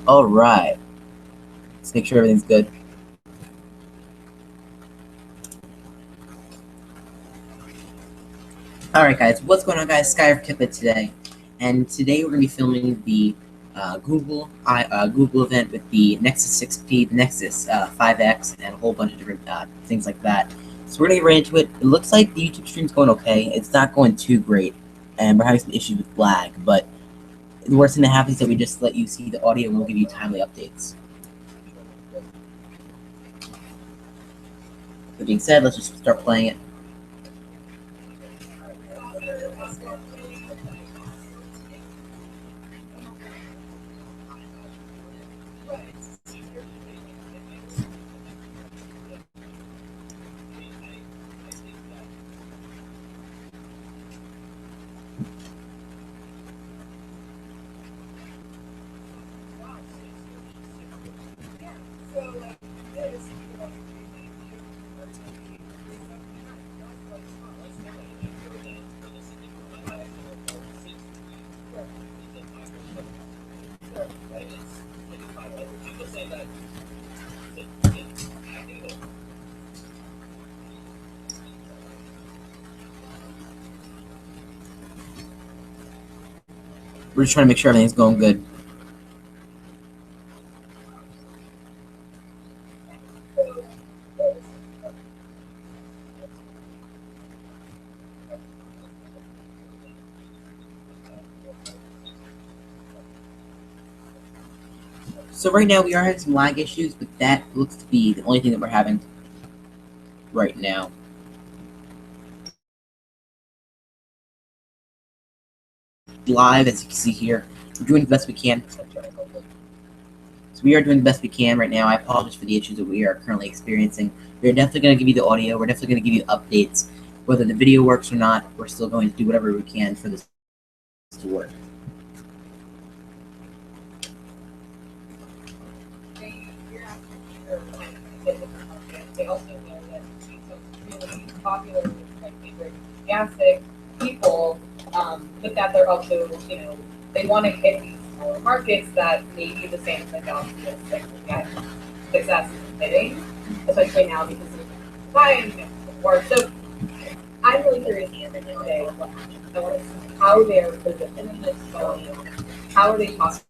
All right. Let's make sure everything's good. All right, guys. What's going on, guys? Skyrim Kipit today, and today we're gonna be filming the Google event with the Nexus 6P, the Nexus 5X, and a whole bunch of different things like that. So we're gonna get right into it. It looks like the YouTube stream's going okay. It's not going too great, and we're having some issues with lag. But the worst thing that happens is that we just let you see the audio, and we'll give you timely updates. That being said, let's just start playing it. We're just trying to make sure everything's going good. So right now we are having some lag issues, but that looks to be the only thing that we're having right now. Live, as you can see here, we're doing the best we can. So we are doing the best we can right now. I apologize for the issues that we are currently experiencing. We're definitely going to give you the audio. We're definitely going to give you updates. Whether the video works or not, we're still going to do whatever we can for this to work. They also know that it's really popular with like favorite ASIC people, but that they're also, they want to hit these smaller markets that maybe the Samsung Galaxy S6 get success in hitting, especially now because of supply and work. So I'm really curious at the end of the day, I want to see how they're positioning this volume, how are they talking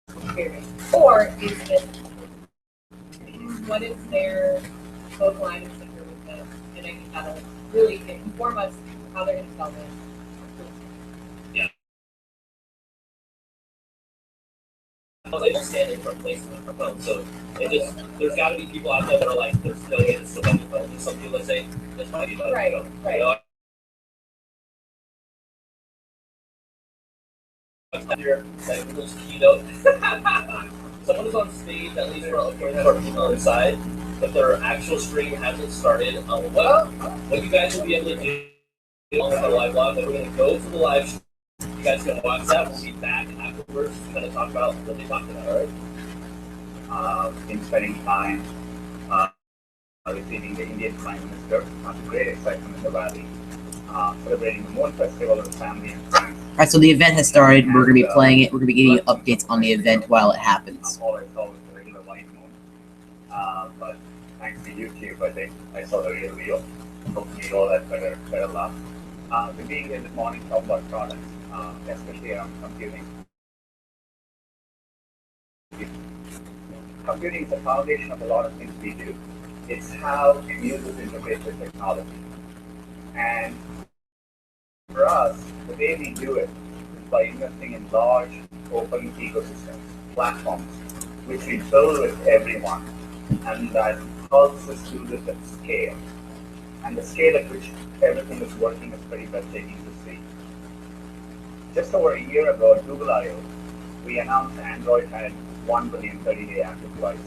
experience, or is this what is their both line of secure with this? And I think that'll really inform us how they're going to sell this. Yeah. They don't stand in for a placement for phones, so there's got to be people out there that are like, there's no way to select the phone. And some people that say, this might be better. Right, right. You know, here, like this keynote. Someone is on stage, at least for people inside, but their actual stream hasn't started. What you guys will be able to do on our live blog, that we're going to go to the live stream. You guys can watch that. We'll be back afterwards to kind of talk about what they talked about, right? In spending time receiving the Indian Prime Minister, great excitement in the valley, celebrating the Moon Festival with family and friends. Alright, so the event has started. We're going to be playing it. We're going to be giving you updates on the event while it happens. Always the regular white moon. But thanks to YouTube, I saw the real deal. Hopefully all that better luck. We're being here this morning to talk about products, especially around computing. Computing is the foundation of a lot of things we do. It's how users interface with technology. And for us, the way we do it is by investing in large, open ecosystems, platforms, which we build with everyone, and that helps us do this at scale. And the scale at which everything is working is pretty breathtaking to see. Just over a year ago at Google I/O, we announced Android had 1 billion 30-day active devices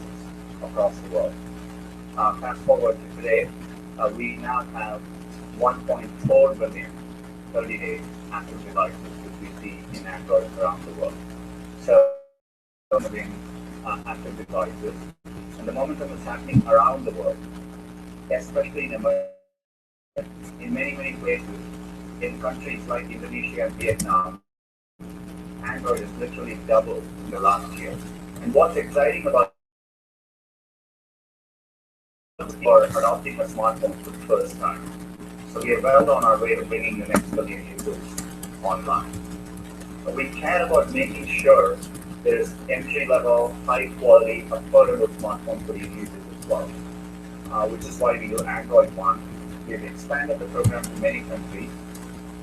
across the world. Fast forward to today, we now have 1.4 billion 30-day active devices, which we see in Android around the world. So, million active devices, and the momentum is happening around the world, especially in many places, in countries like Indonesia and Vietnam, Android has literally doubled in the last year. And what's exciting about for adopting a smartphone for the first time. So we are well on our way to bringing the next billion users online. But we care about making sure there's entry-level, high-quality, affordable smartphones for these users as well, which is why we do Android One. We've expanded the program to many countries.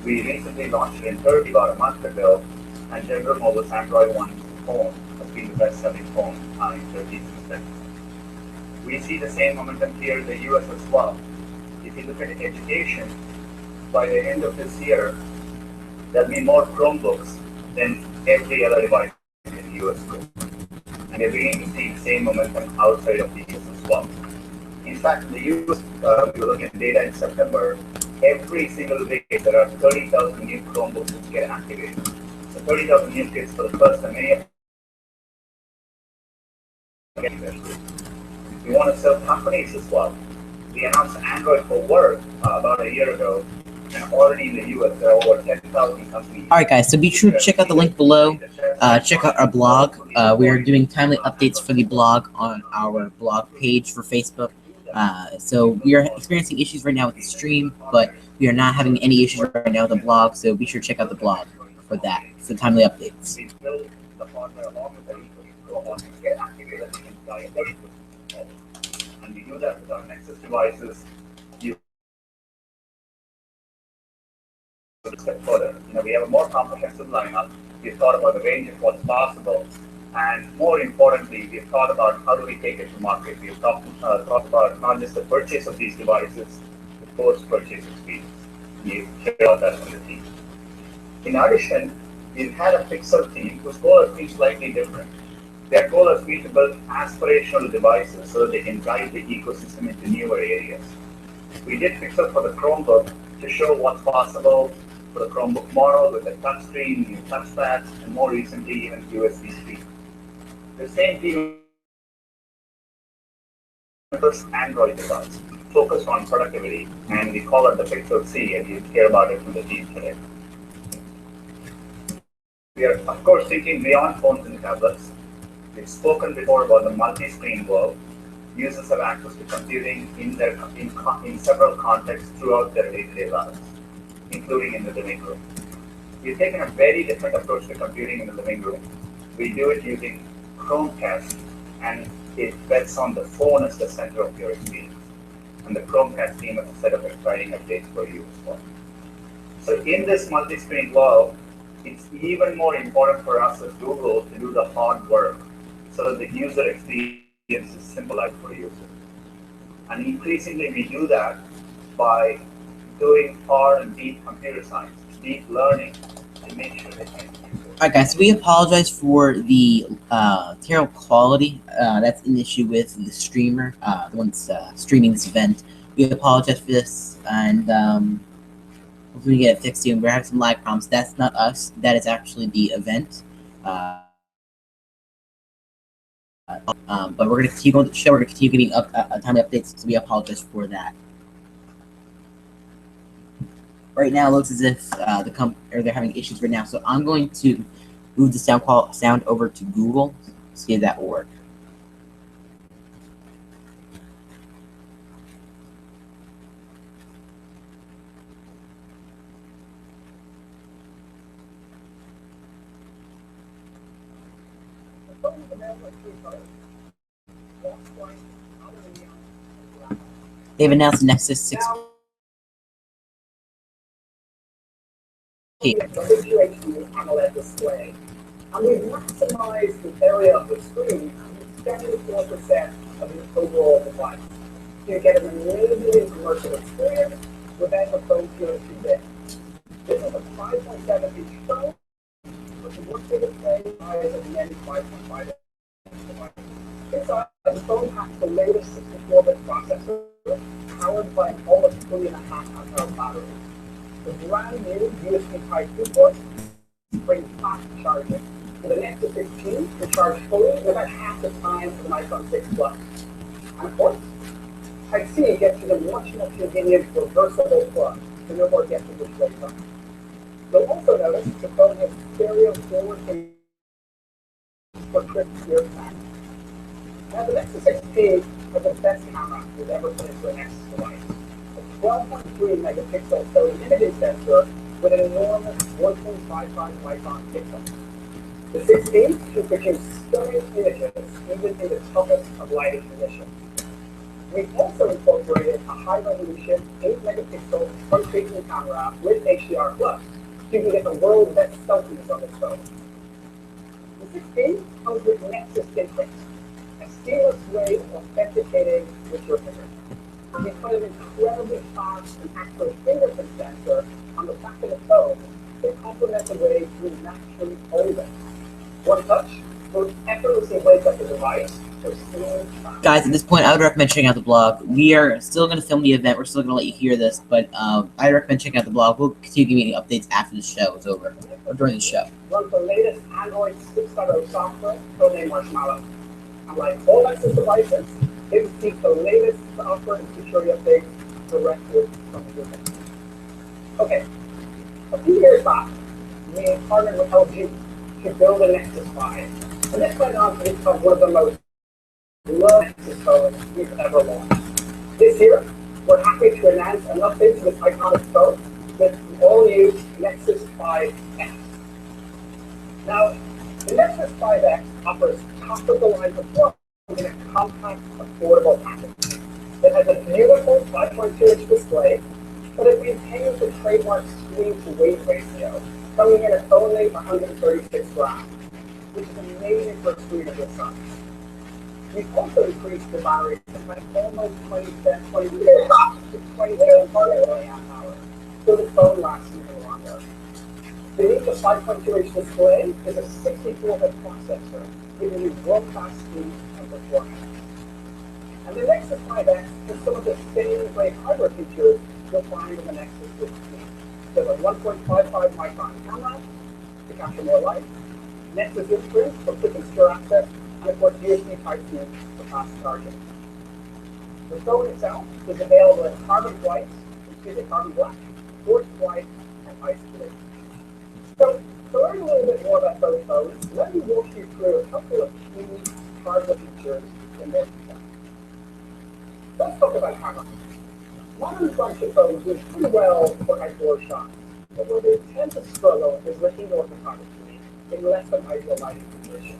We recently launched it in Turkey about a month ago, and General Mobile's Android One phone has been the best-selling phone in Turkey since then. We see the same momentum here in the US as well. If you look at education, by the end of this year, there'll be more Chromebooks than every other device in the US group. And we're beginning to see the same momentum outside of the US as well. In fact, in the US, we were looking at data in September, every single day there are 30,000 new Chromebooks which get activated. So 30,000 new kids for the first time. Many of them. We want to serve companies as well. We announced Android for Work about a year ago, and already in the US there are over 10,000 companies. Alright guys, so be sure to check out the link below. Check out our blog. We are doing timely updates for the blog on our blog page for Facebook. So we are experiencing issues right now with the stream, but we are not having any issues right now with the blog, so be sure to check out the blog for that. So timely updates. We build the hardware along with the ecosystem to get activated in and we do that with our Nexus devices. You step further. We have a more comprehensive lineup. We've thought about the range of what's possible, and more importantly, we've thought about how do we take it to market. We've talked about not just the purchase of these devices, the post-purchase experience. You hear about that from the team. In addition, we've had a Pixel team whose goal has been slightly different. Their goal has been to build aspirational devices so that they can guide the ecosystem into newer areas. We did Pixel for the Chromebook to show what's possible for the Chromebook model with the touchscreen, new touchpads, and more recently even USB-C. The same team first Android device focused on productivity, and we call it the Pixel C, and you'll hear about it from the team today. We are, of course, thinking beyond phones and tablets. We've spoken before about the multi-screen world. Users have access to computing in several contexts throughout their day-to-day lives, including in the living room. We've taken a very different approach to computing in the living room. We do it using Chromecast, and it bets on the phone as the center of your experience. And the Chromecast team has a set of exciting updates for you as well. So in this multi-screen world, it's even more important for us as Google to do the hard work so that the user experience is simplified for users. And increasingly we do that by doing hard and deep computer science, deep learning, to make sure they can use it. Alright guys, so we apologize for the terrible quality. That's an issue with the streamer, the one that's streaming this event. We apologize for this, and hopefully we get it fixed soon. We're having some lag problems. That's not us. That is actually the event. But we're going to continue going to the show. We're going to continue giving timely updates, so we apologize for that. Right now, it looks as if they're having issues right now. So I'm going to move the sound over to Google. See if that will work. They've announced the Nexus 6. AMOLED display. And we've maximized the area of the screen to 74% of the overall device. You get an amazing commercial experience without the phone feeling too big. This is a 5.7-inch phone, with a much bigger screen size of the end 5.5 device. Inside, the phone has the latest 64-bit processor, powered by an almost 3.5 amp-hour battery. The brand new USB Type-C port brings fast charging. For the Nexus 16, to charge fully in about half the time of an iPhone 6 Plus. And of course, Type-C gets you the much more convenient reversible plug, so no more get to display time. You'll also notice the phone has stereo forward for crisp clear sound. Now the Nexus 6P has the best camera we've ever put into a Nexus device. A 12.3 megapixel Sony imaging sensor with an enormous 1.55 micron pixel. The 6P can produce stunning images even in the toughest of lighting conditions. We've also incorporated a high-resolution 8-megapixel front-facing camera with HDR+, so you can get the world's best selfies on this phone. The 6P comes with Nexus Fingerprint, a seamless way of authenticating with your finger. We put an incredibly fast and accurate fingerprint sensor on the back of the phone that complements the way we naturally hold it. One touch will effortlessly wake up the device. Guys, at this point, I would recommend checking out the blog. We are still going to film the event. We're still going to let you hear this, but I recommend checking out the blog. We'll continue giving you updates after the show is over, or during the show. Runs the latest Android 6.0 software, codenamed Marshmallow. Unlike all Nexus devices, it receives the latest software and security updates directly from the user. Okay, a few years back, we partnered with LG to build a Nexus 5, and this went on to become one of the most loved Nexus phones we've ever launched. This year, we're happy to announce an update to this iconic phone with the all-new Nexus 5X. Now, the Nexus 5X offers top-of-the-line performance in a compact, affordable package. It has a beautiful 5.2-inch display, but it maintains the trademark screen-to-weight ratio, coming in at only 136 grams, which is amazing for a screen of this size. We've also increased the battery by almost 27 mAh, so the phone lasts even longer. Beneath the 5.2-inch display is a 64-bit processor, giving you world-class speed and performance. And the Nexus 5X has some of the same great hardware features you'll find in the Nexus 15. There's a 1.55 micron camera to capture more light, Nexus Imprint for quick and secure access, and of course USB Type-C for fast charging. The phone itself is available in carbon black, quartz white, and ice blue. So to learn a little bit more about those phones, let me walk you through a couple of key hardware features in more detail. Let's talk about camera. Modern flagship phones do pretty well for outdoor shots, but where they tend to struggle is with indoor photography in less than ideal lighting conditions.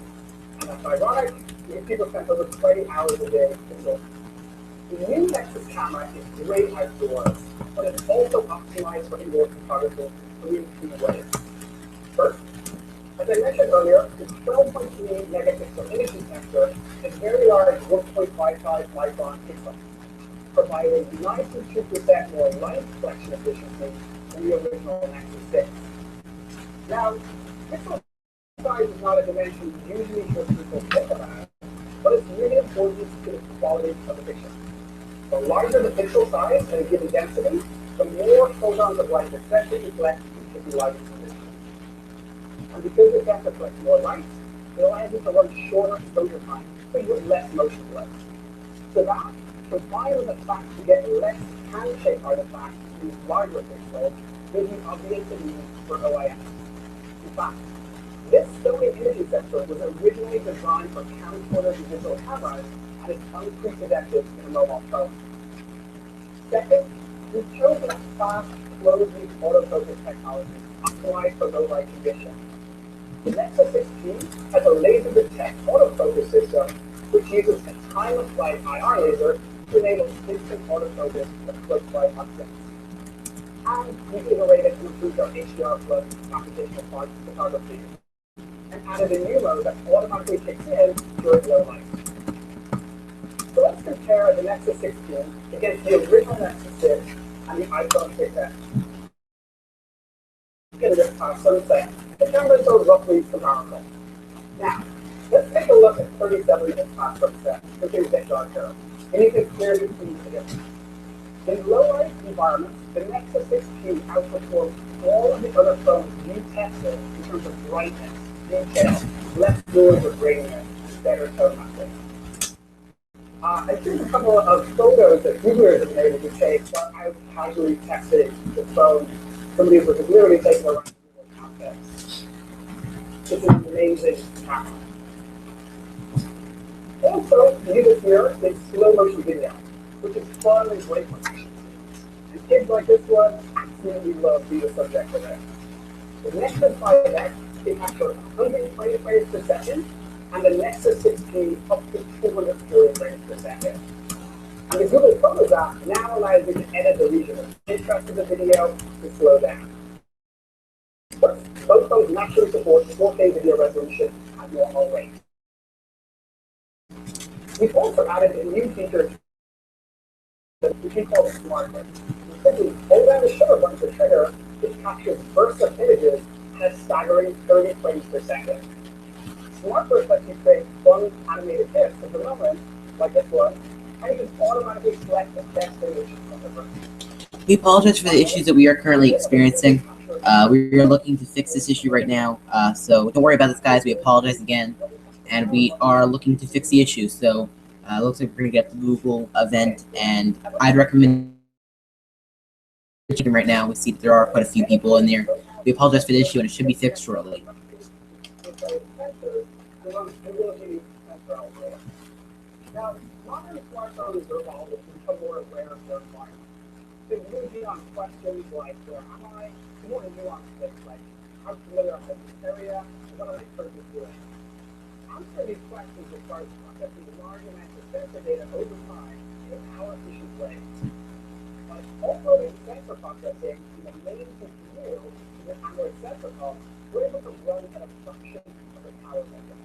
And that's ironic, because people spend over 20 hours a day indoors. The new Nexus camera is great outdoors, but it's also optimized for indoor photography in 3 key ways. First, as I mentioned earlier, the 12.3 megapixel imaging sensor is very large 1.55 micron pixel, providing 92% more light collection efficiency than the original Nexus 6. Now, pixel size is not a dimension usually hear people think about, but it's really important to the quality of the picture. The larger the pixel size and a given density, the more photons of light effectively reflect into the lighting conditions. And because the sensor collects more light, it allows you to run shorter exposure time, so you get less motion blur. So that, combined with the fact you get less hand-shaped artifacts in larger pixels, gives you obvious need for OIS. In fact, this Sony imaging sensor was originally designed for camcorders and digital cameras, and is unprecedented in a mobile phone. Second, we've chosen a fast, closed-loop autofocus technology optimized for low light conditions. The Nexus 6P has a laser-detect autofocus system, which uses a time-of-flight IR laser to enable instant autofocus of close-by objects. And we've iterated to improve our HDR plus computational photography, and added a new mode that automatically kicks in during low light. So let's compare the Nexus 6P against the original Nexus 6 and the iPhone 6s. Get this sunset. The cameras are roughly comparable. Now, let's take a look at 37 minutes past sunset, which is a bit darker, and you can clearly see the difference. In low light environments, the Nexus 6P outperforms all of the other phones you tested in terms of brightness, detail, less noise or graininess, and better tone mapping. I took a couple of photos that Googlers have been able to take while I was casually testing the phone somebody who could literally take it around the context. It's an amazing camera. Also, needed here is slow motion video, which is fun and great for action scenes. And kids like this one absolutely love being the subject of it. The Nexus 5X can capture 120 frames per second, and the Nexus 6P up to 240 frames per second. And the Google Photos app now allows you to edit the region of interest in the video to slow down. Both phones naturally support 4K video resolution at normal rates. We've also added a new feature which we call Smart Burst. Simply hold down the shutter button to trigger, which captures bursts of images at a staggering 30 frames per second. Smart Burst lets you create fun animated GIFs of the moment, like this one, and you can automatically select the best image from the burst. We apologize for the issues that we are currently experiencing. We are looking to fix this issue right now, so don't worry about this, guys. We apologize again, and we are looking to fix the issue. So it looks like we're going to get the Google event, and I'd recommend checking right now. We see that there are quite a few people in there. We apologize for the issue, and it should be fixed shortly. Now, modern smartphones are evolving to become more aware of their environment. They're usually on questions like, where am I? More nuanced things like, how familiar am I with this area? What am I currently doing? Answering these questions requires processing large amounts of sensor data over time in a power-efficient way. By offloading sensor processing from the main CPU to the Android sensor hub, we're able to run at a fraction of the power limit.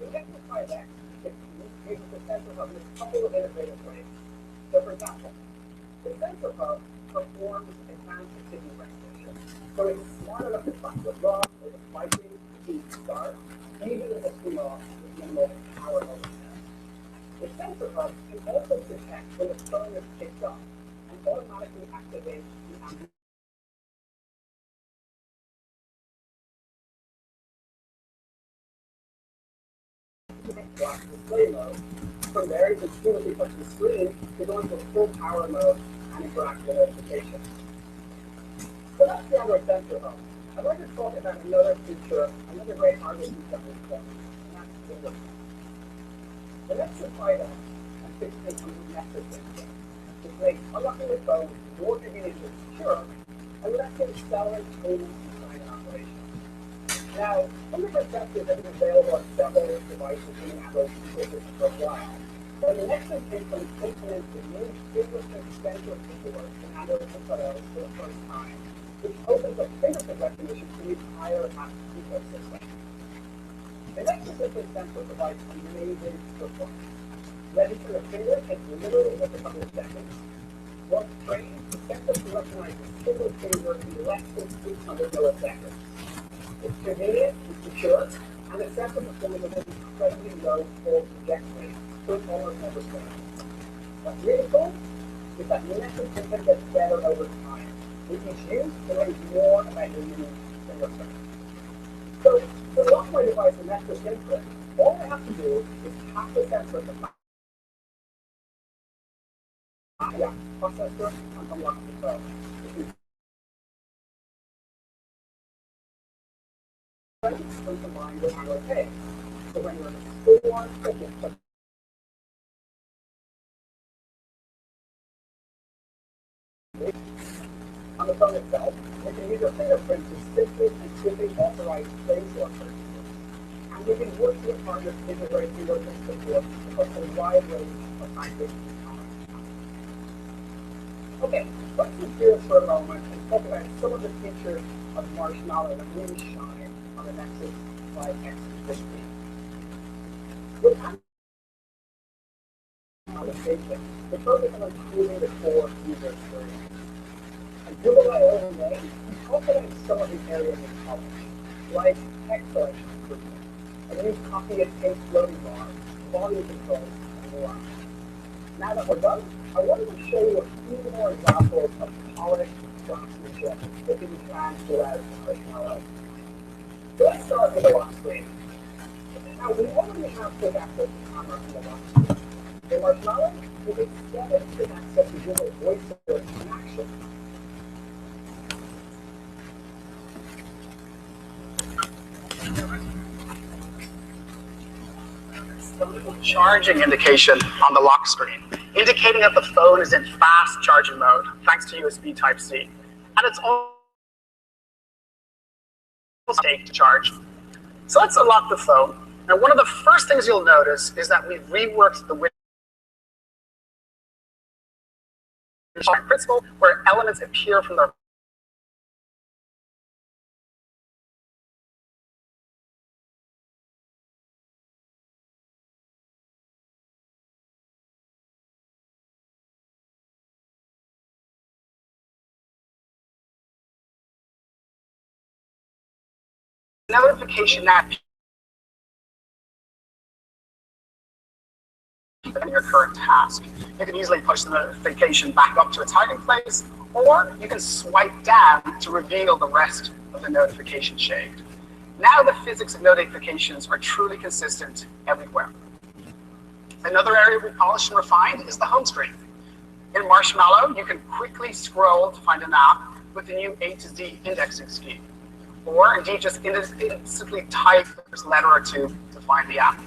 The Nexus 5X uses the sensor hub in a couple of innovative ways. So, for example, the sensor hub performs advanced activity recognition, so it's smart enough to track the run or the spiking to start, even if it's off with minimal power overhead. The sensor hub can also detect when the phone is picked up and automatically activate the ambient black display mode. From there, you can seamlessly touch the screen to go into full power mode and interact with notifications. So that's the Android sensor hub. I'd like to talk about another feature, another great hardware feature we've done, and that's fingerprint. The Nexus 5X and 1600 Nexus sensor, which makes unlocking the phone more convenient and secure, and lets you accelerate payments and sign operations. Now, fingerprint sensors have been available on several devices in the Android ecosystem for a while. But the Nexus implements the new fingerprint sensor feature in Android 2.0 for the first time, which opens up fingerprint recognition to the entire app ecosystem. The Nexus sensor provides amazing performance. Registering a finger takes literally just a couple of seconds. Once trained, the sensor can recognize a single finger in less than 600 milliseconds. It's convenient, it's secure, and the sensor performs at an incredibly low full trajectory, so it's almost never fails. What's really cool is that the Nexus sensor gets better over time. With each use, it learns more about your unique fingerprint. So, to lock my device with Nexus fingerprint, all I have to do is tap the sensor to processor and unlock the phone. When combined with Android Pay. So when you're in a store, on the phone itself, you can use your fingerprint to simply and quickly authorize face-lock purchases. And you can work with partners to integrate fingerprint support across a wide range of languages and commerce. Okay, let's switch gears for a moment and talk about some of the features of Marshmallow that really shine on the Nexus 5X this week. With conversation, we're focused on improving the core user experience. And Google I/O May, we talk about some of the areas of college, like text selection improvement, and use copy and paste loading bars, volume control, and more. Now that we're done, I wanted to show you a few more examples of polished craftsmanship that can be planned throughout Marshmallow. So let's start with the lock screen. Now, we already have quick access to camera in the lock screen. In Marshmallow, we can extend quick access to Google Voice Search in action. charging indication on the lock screen, indicating that the phone is in fast charging mode thanks to USB Type-C. And it's also take to charge. So let's unlock the phone. And one of the first things you'll notice is that we've reworked the window principle where elements appear from their notification that in your current task. You can easily push the notification back up to its hiding place, or you can swipe down to reveal the rest of the notification shade. Now the physics of notifications are truly consistent everywhere. Another area we polished and refined is the home screen. In Marshmallow, you can quickly scroll to find an app with the new A to Z indexing scheme, or indeed just instantly type a letter or two to find the app.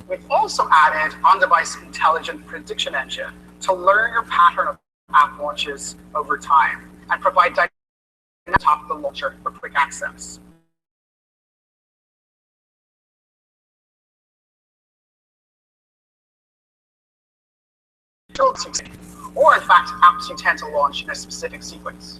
We've also added on-device intelligent prediction engine to learn your pattern of app launches over time and provide dynamic top of the launcher for quick access. Or in fact, apps you tend to launch in a specific sequence.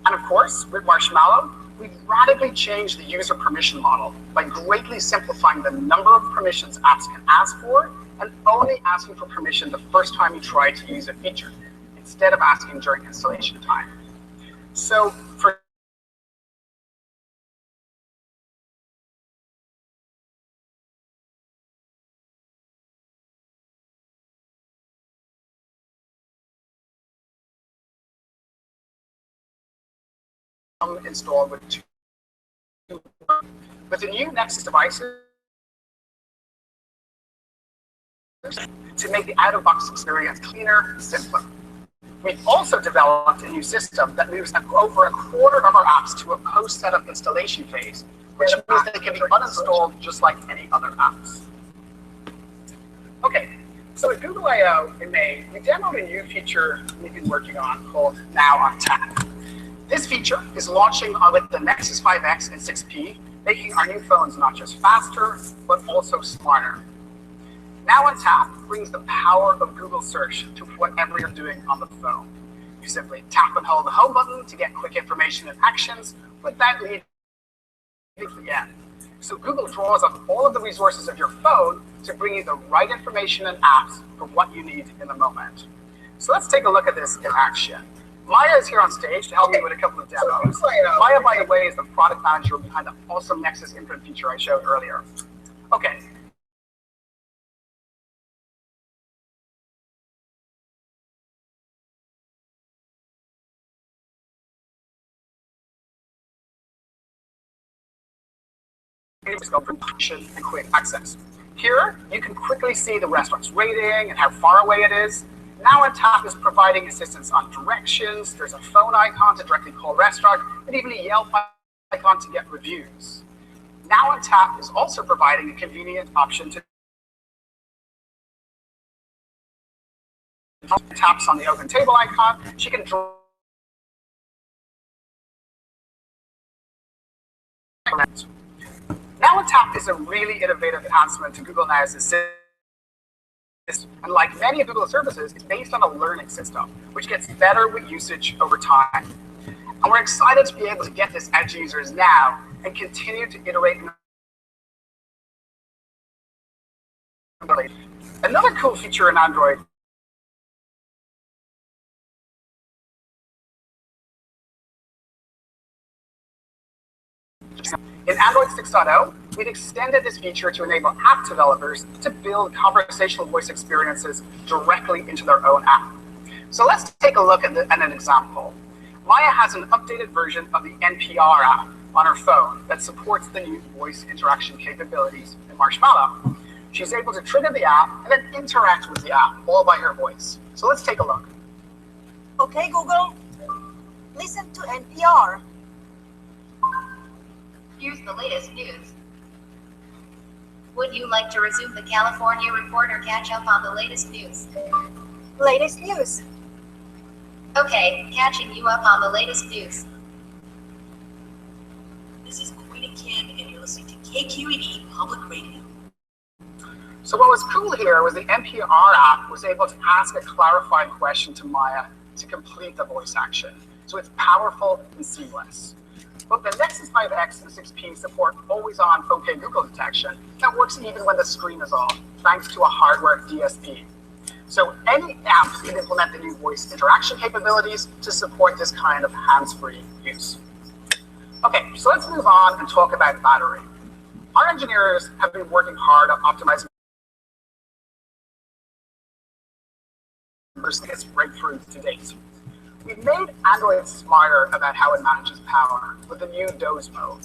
And of course, with Marshmallow, we've radically changed the user permission model by greatly simplifying the number of permissions apps can ask for and only asking for permission the first time you try to use a feature, instead of asking during installation time. So for installed with the new Nexus devices to make the out-of-box experience cleaner and simpler. We've also developed a new system that moves over a quarter of our apps to a post-setup installation phase, which means they can be uninstalled just like any other apps. Okay, so at Google I/O in May, we demoed a new feature we've been working on called Now on Tap. This feature is launching with the Nexus 5X and 6P, making our new phones not just faster, but also smarter. Now on Tap brings the power of Google search to whatever you're doing on the phone. You simply tap and hold the home button to get quick information and actions without needing to the end. So Google draws on all of the resources of your phone to bring you the right information and apps for what you need in the moment. So let's take a look at this in action. Maya is here on stage to help me with a couple of demos. Maya, by the way, is the product manager behind the awesome Nexus imprint feature I showed earlier. Okay. And quick access. Here, you can quickly see the restaurant's rating and how far away it is. Now on Tap is providing assistance on directions. There's a phone icon to directly call restaurant, and even a Yelp icon to get reviews. Now on Tap is also providing a convenient option to taps on the open table icon. She can draw. Now on Tap is a really innovative enhancement to Google Now's assistant. And like many of Google's services, it's based on a learning system, which gets better with usage over time. And we're excited to be able to get this out to users now and continue to iterate. Another cool feature in Android in Android 6.0, we've extended this feature to enable app developers to build conversational voice experiences directly into their own app. So let's take a look at an example. Maya has an updated version of the NPR app on her phone that supports the new voice interaction capabilities in Marshmallow. She's able to trigger the app and then interact with the app all by her voice. So let's take a look. Okay, Google, listen to NPR. Here's the latest news. Would you like to resume the California report or catch up on the latest news? Latest news. Okay, catching you up on the latest news. This is Queen Kim, and you're listening to KQED Public Radio. So what was cool here was the NPR app was able to ask a clarifying question to Maya to complete the voice action. So it's powerful and seamless. Both the Nexus 5X and 6P support always-on OK Google detection that works even when the screen is off, thanks to a hardware DSP. So any app can implement the new voice interaction capabilities to support this kind of hands-free use. Okay, so let's move on and talk about battery. Our engineers have been working hard on optimizing this breakthrough to date. We've made Android smarter about how it manages power with the new doze mode.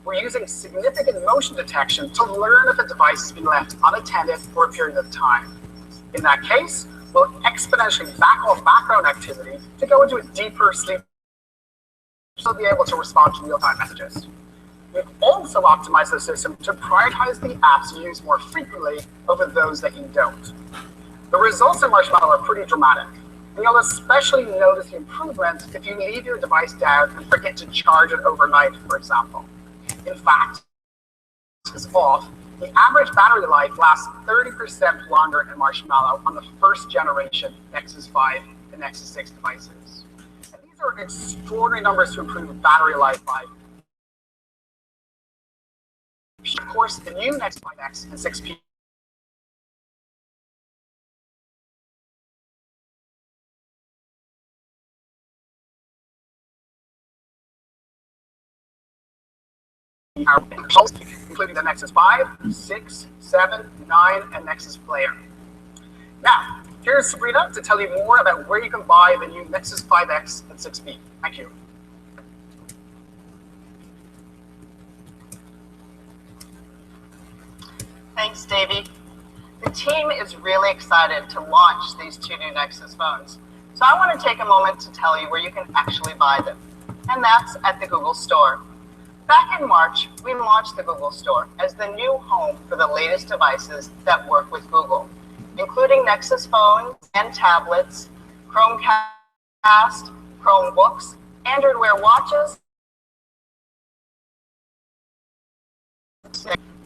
We're using significant motion detection to learn if a device has been left unattended for a period of time. In that case, we'll exponentially back off background activity to go into a deeper sleep so we'll be able to respond to real-time messages. We've also optimized the system to prioritize the apps you use more frequently over those that you don't. The results in Marshmallow are pretty dramatic, and you'll especially notice the improvements if you leave your device down and forget to charge it overnight, for example. In fact, it's off. The average battery life lasts 30% longer in Marshmallow on the first generation Nexus 5 and Nexus 6 devices. And these are extraordinary numbers to improve battery life by. Of course, the new Nexus 5X and 6P including the Nexus 5, 6, 7, 9, and Nexus Player. Now, here's Sabrina to tell you more about where you can buy the new Nexus 5X and 6P. Thank you. Thanks, Davey. The team is really excited to launch these two new Nexus phones. So I want to take a moment to tell you where you can actually buy them, and that's at the Google Store. Back in March, we launched the Google Store as the new home for the latest devices that work with Google, including Nexus phones and tablets, Chromecast, Chromebooks, Android Wear watches.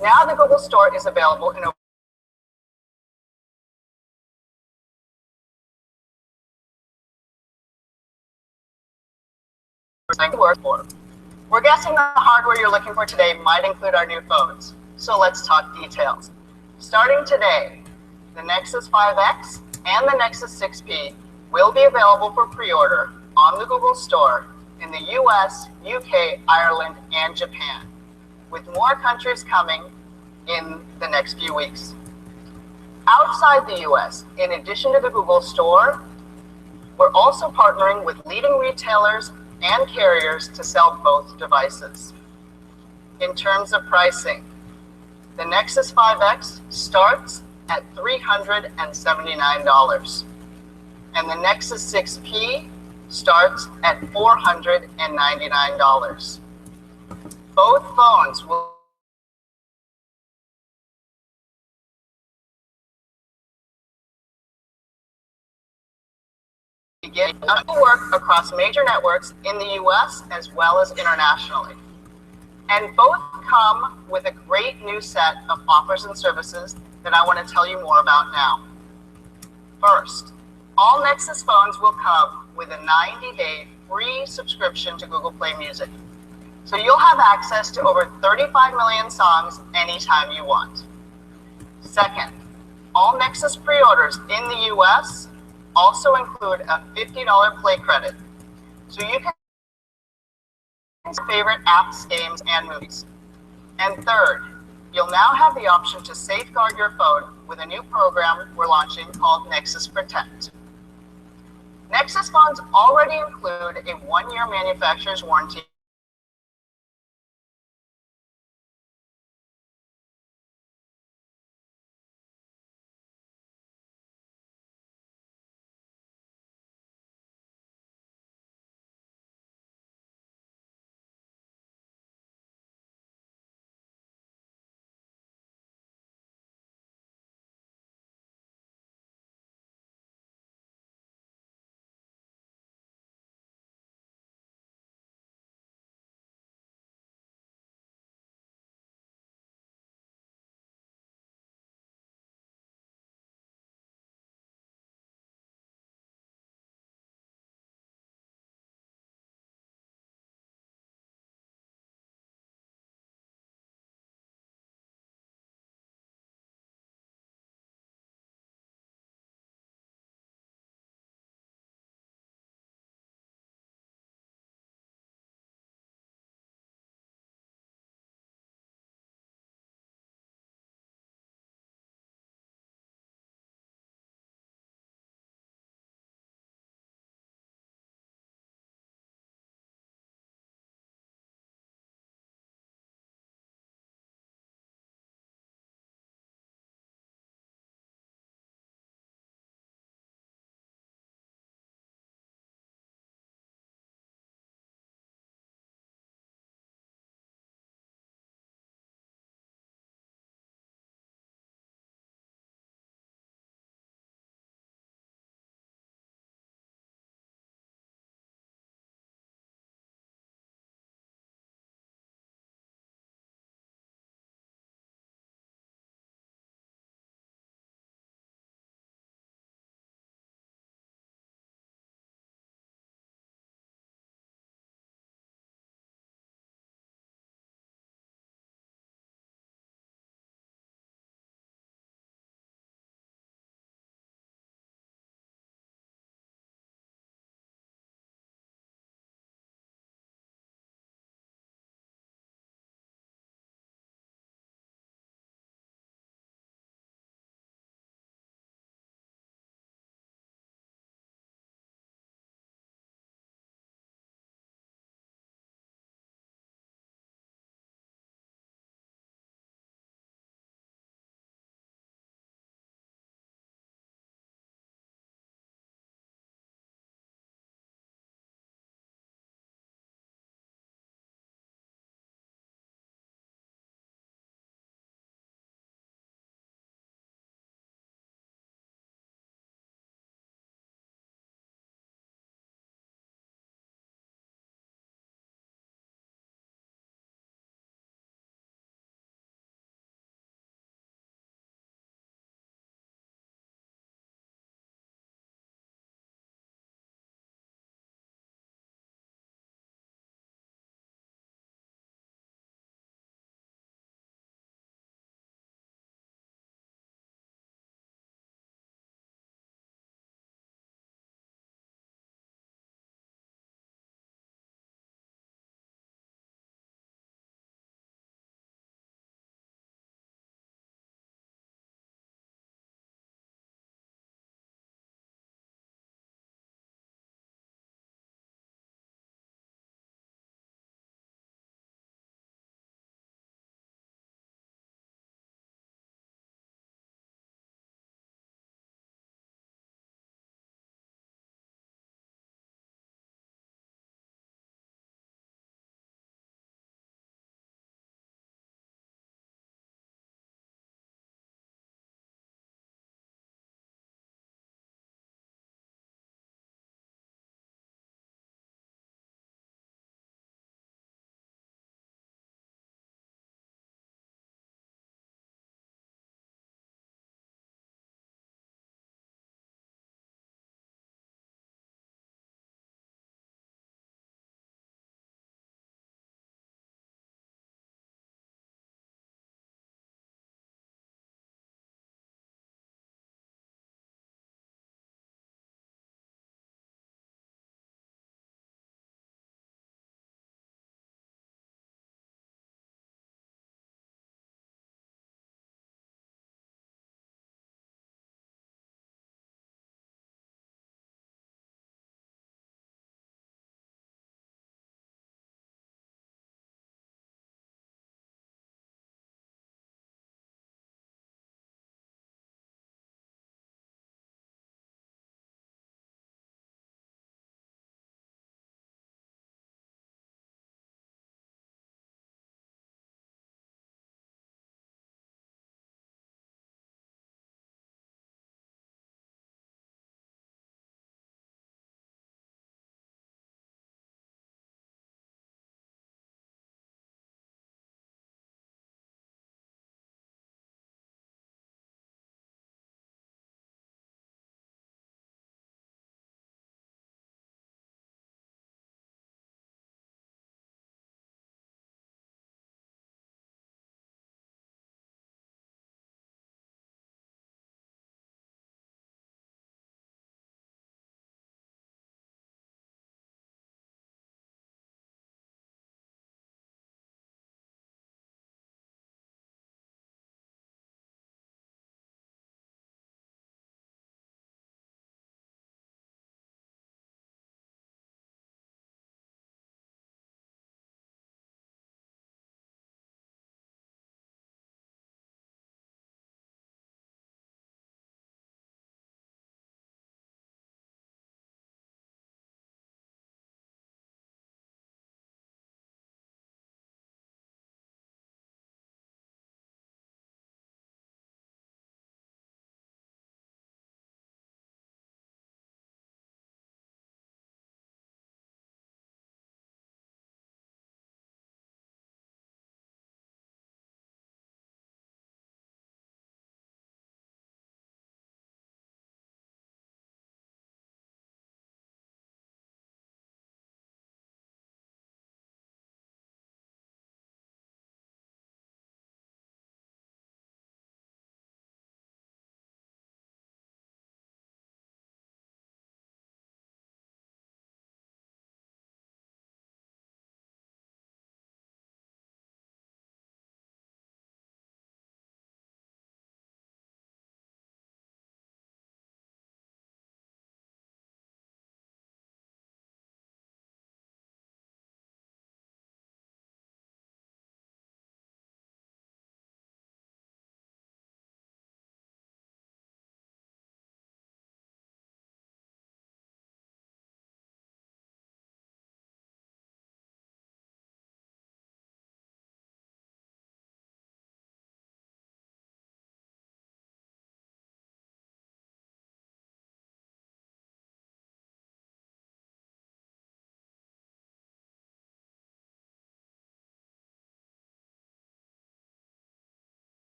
Now the Google Store is available in over We're guessing the hardware you're looking for today might include our new phones. So let's talk details. Starting today, the Nexus 5X and the Nexus 6P will be available for pre-order on the Google Store in the US, UK, Ireland, and Japan, with more countries coming in the next few weeks. Outside the US, in addition to the Google Store, we're also partnering with leading retailers and carriers to sell both devices. In terms of pricing, the Nexus 5X starts at $379, and the Nexus 6P starts at $499. Both phones will begin to work across major networks in the US as well as internationally. And both come with a great new set of offers and services that I want to tell you more about now. First, all Nexus phones will come with a 90-day free subscription to Google Play Music. So you'll have access to over 35 million songs anytime you want. Second, all Nexus pre-orders in the US also include a $50 Play credit. So you can favorite apps, games, and movies. And third, you'll now have the option to safeguard your phone with a new program we're launching called Nexus Protect. Nexus phones already include a 1-year manufacturer's warranty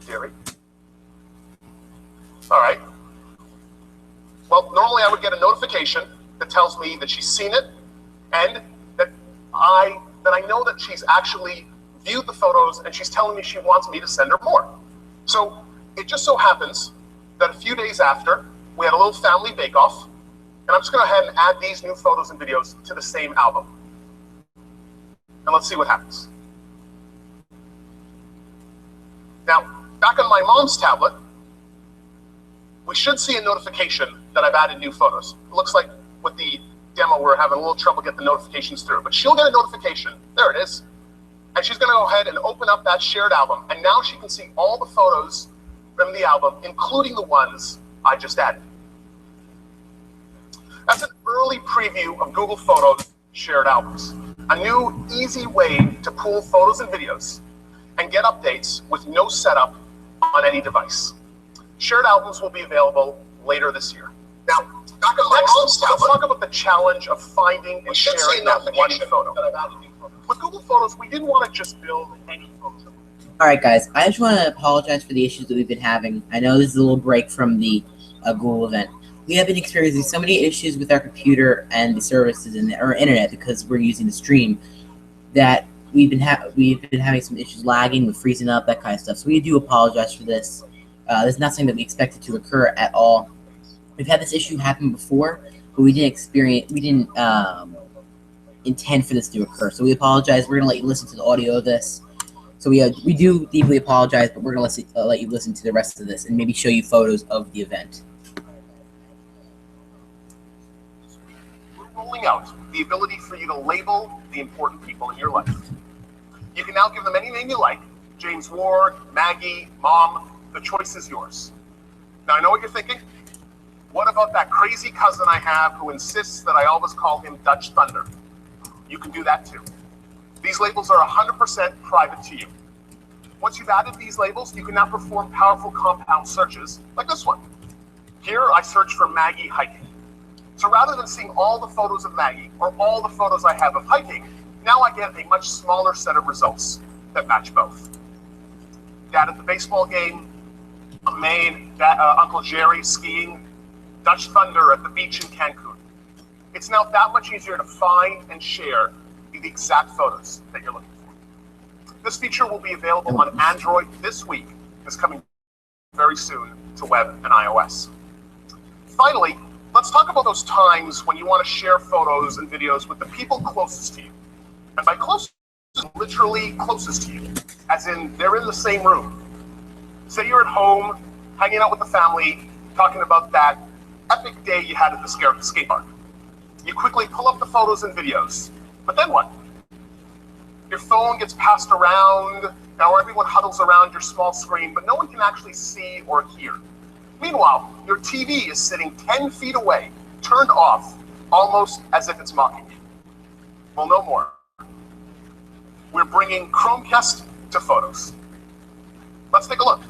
Jerry? All right. Well, normally I would get a notification that tells me that she's seen it and that I know that she's actually viewed the photos and she's telling me she wants me to send her more. So it just so happens that a few days after, we had a little family bake-off, and I'm just going to go ahead and add these new photos and videos to the same album. And let's see what happens. Now, back on my mom's tablet, we should see a notification that I've added new photos. It looks like with the demo, we're having a little trouble getting the notifications through, but she'll get a notification. There it is. And she's going to go ahead and open up that shared album, and now she can see all the photos from the album, including the ones I just added. That's an early preview of Google Photos shared albums, a new, easy way to pool photos and videos and get updates with no setup on any device. Shared albums will be available later this year. Now, back on my mom's tablet, let's talk about the challenge of finding and sharing that one photo. With Google Photos, we didn't want to just build any photo. Alright guys, I just want to apologize for the issues that we've been having. I know this is a little break from the Google event. We have been experiencing so many issues with our computer and the services and our internet because we're using the stream that we've been having some issues lagging with freezing up, that kind of stuff. So we do apologize for this. This is not something that we expected to occur at all. We've had this issue happen before, but we didn't intend for this to occur. So we apologize. We're gonna let you listen to the audio of this. So we do deeply apologize, but we're gonna let you listen to the rest of this and maybe show you photos of the event. We're rolling out the ability for you to label the important people in your life. You can now give them any name you like: James Ward, Maggie, Mom. The choice is yours. Now I know what you're thinking. What about that crazy cousin I have who insists that I always call him Dutch Thunder? You can do that too. These labels are 100% private to you. Once you've added these labels, you can now perform powerful compound searches like this one. Here I search for Maggie hiking. So rather than seeing all the photos of Maggie or all the photos I have of hiking, now I get a much smaller set of results that match both. Dad at the baseball game, Maine, Uncle Jerry skiing, Dutch Thunder at the beach in Cancun. It's now that much easier to find and share the exact photos that you're looking for. This feature will be available on Android this week. It's coming very soon to web and iOS. Finally, let's talk about those times when you want to share photos and videos with the people closest to you. And by closest, literally closest to you, as in they're in the same room. Say you're at home, hanging out with the family, talking about that epic day you had at the skate park. You quickly pull up the photos and videos, but then what? Your phone gets passed around, now everyone huddles around your small screen, but no one can actually see or hear. Meanwhile, your TV is sitting 10 feet away, turned off, almost as if it's mocking you. Well, no more. We're bringing Chromecast to photos. Let's take a look.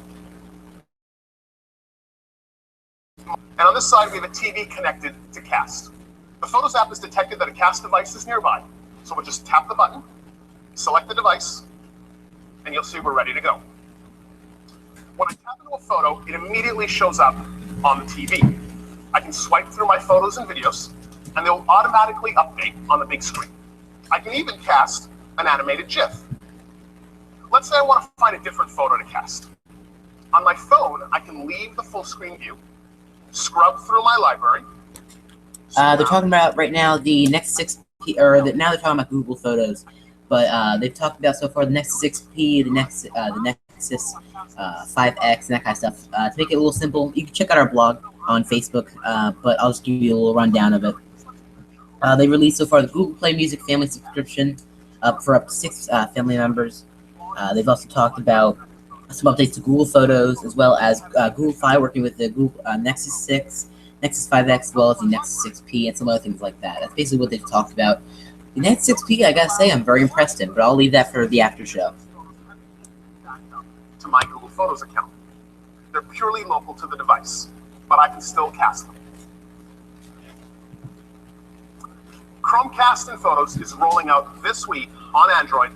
And on this side, we have a TV connected to Cast. The Photos app has detected that a Cast device is nearby. So we'll just tap the button, select the device, and you'll see we're ready to go. When I tap into a photo, it immediately shows up on the TV. I can swipe through my photos and videos, and they'll automatically update on the big screen. I can even cast an animated GIF. Let's say I want to find a different photo to cast. On my phone, I can leave the full screen view, scrub through my library. They're talking about right now the Nexus 6P, or now they're talking about Google Photos, but they've talked about so far the Nexus 6P, the Nexus 5X, and that kind of stuff. To make it a little simple, you can check out our blog on Facebook, but I'll just give you a little rundown of it. They released so far the Google Play Music Family subscription for up to 6 family members. They've also talked about some updates to Google Photos, as well as Google Fi working with the Google Nexus 6, Nexus 5X, as well as the Nexus 6P, and some other things like that. That's basically what they've talked about. The Nexus 6P, I gotta say, I'm very impressed in, but I'll leave that for the after show. To my Google Photos account. They're purely local to the device, but I can still cast them. Chromecast in Photos is rolling out this week on Android.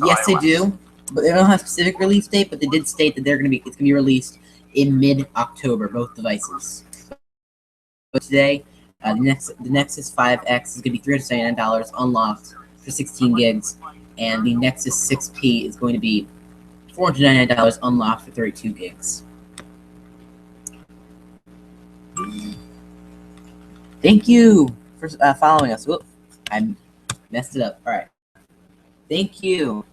Yes, they do. But they don't have a specific release date, but they did state that it's gonna be released in mid-October, both devices. But today, the Nexus 5X is gonna be $379 unlocked for 16 gigs, and the Nexus 6P is going to be $499 unlocked for 32 gigs. Thank you for following us. Whoop, I messed it up. All right. Thank you.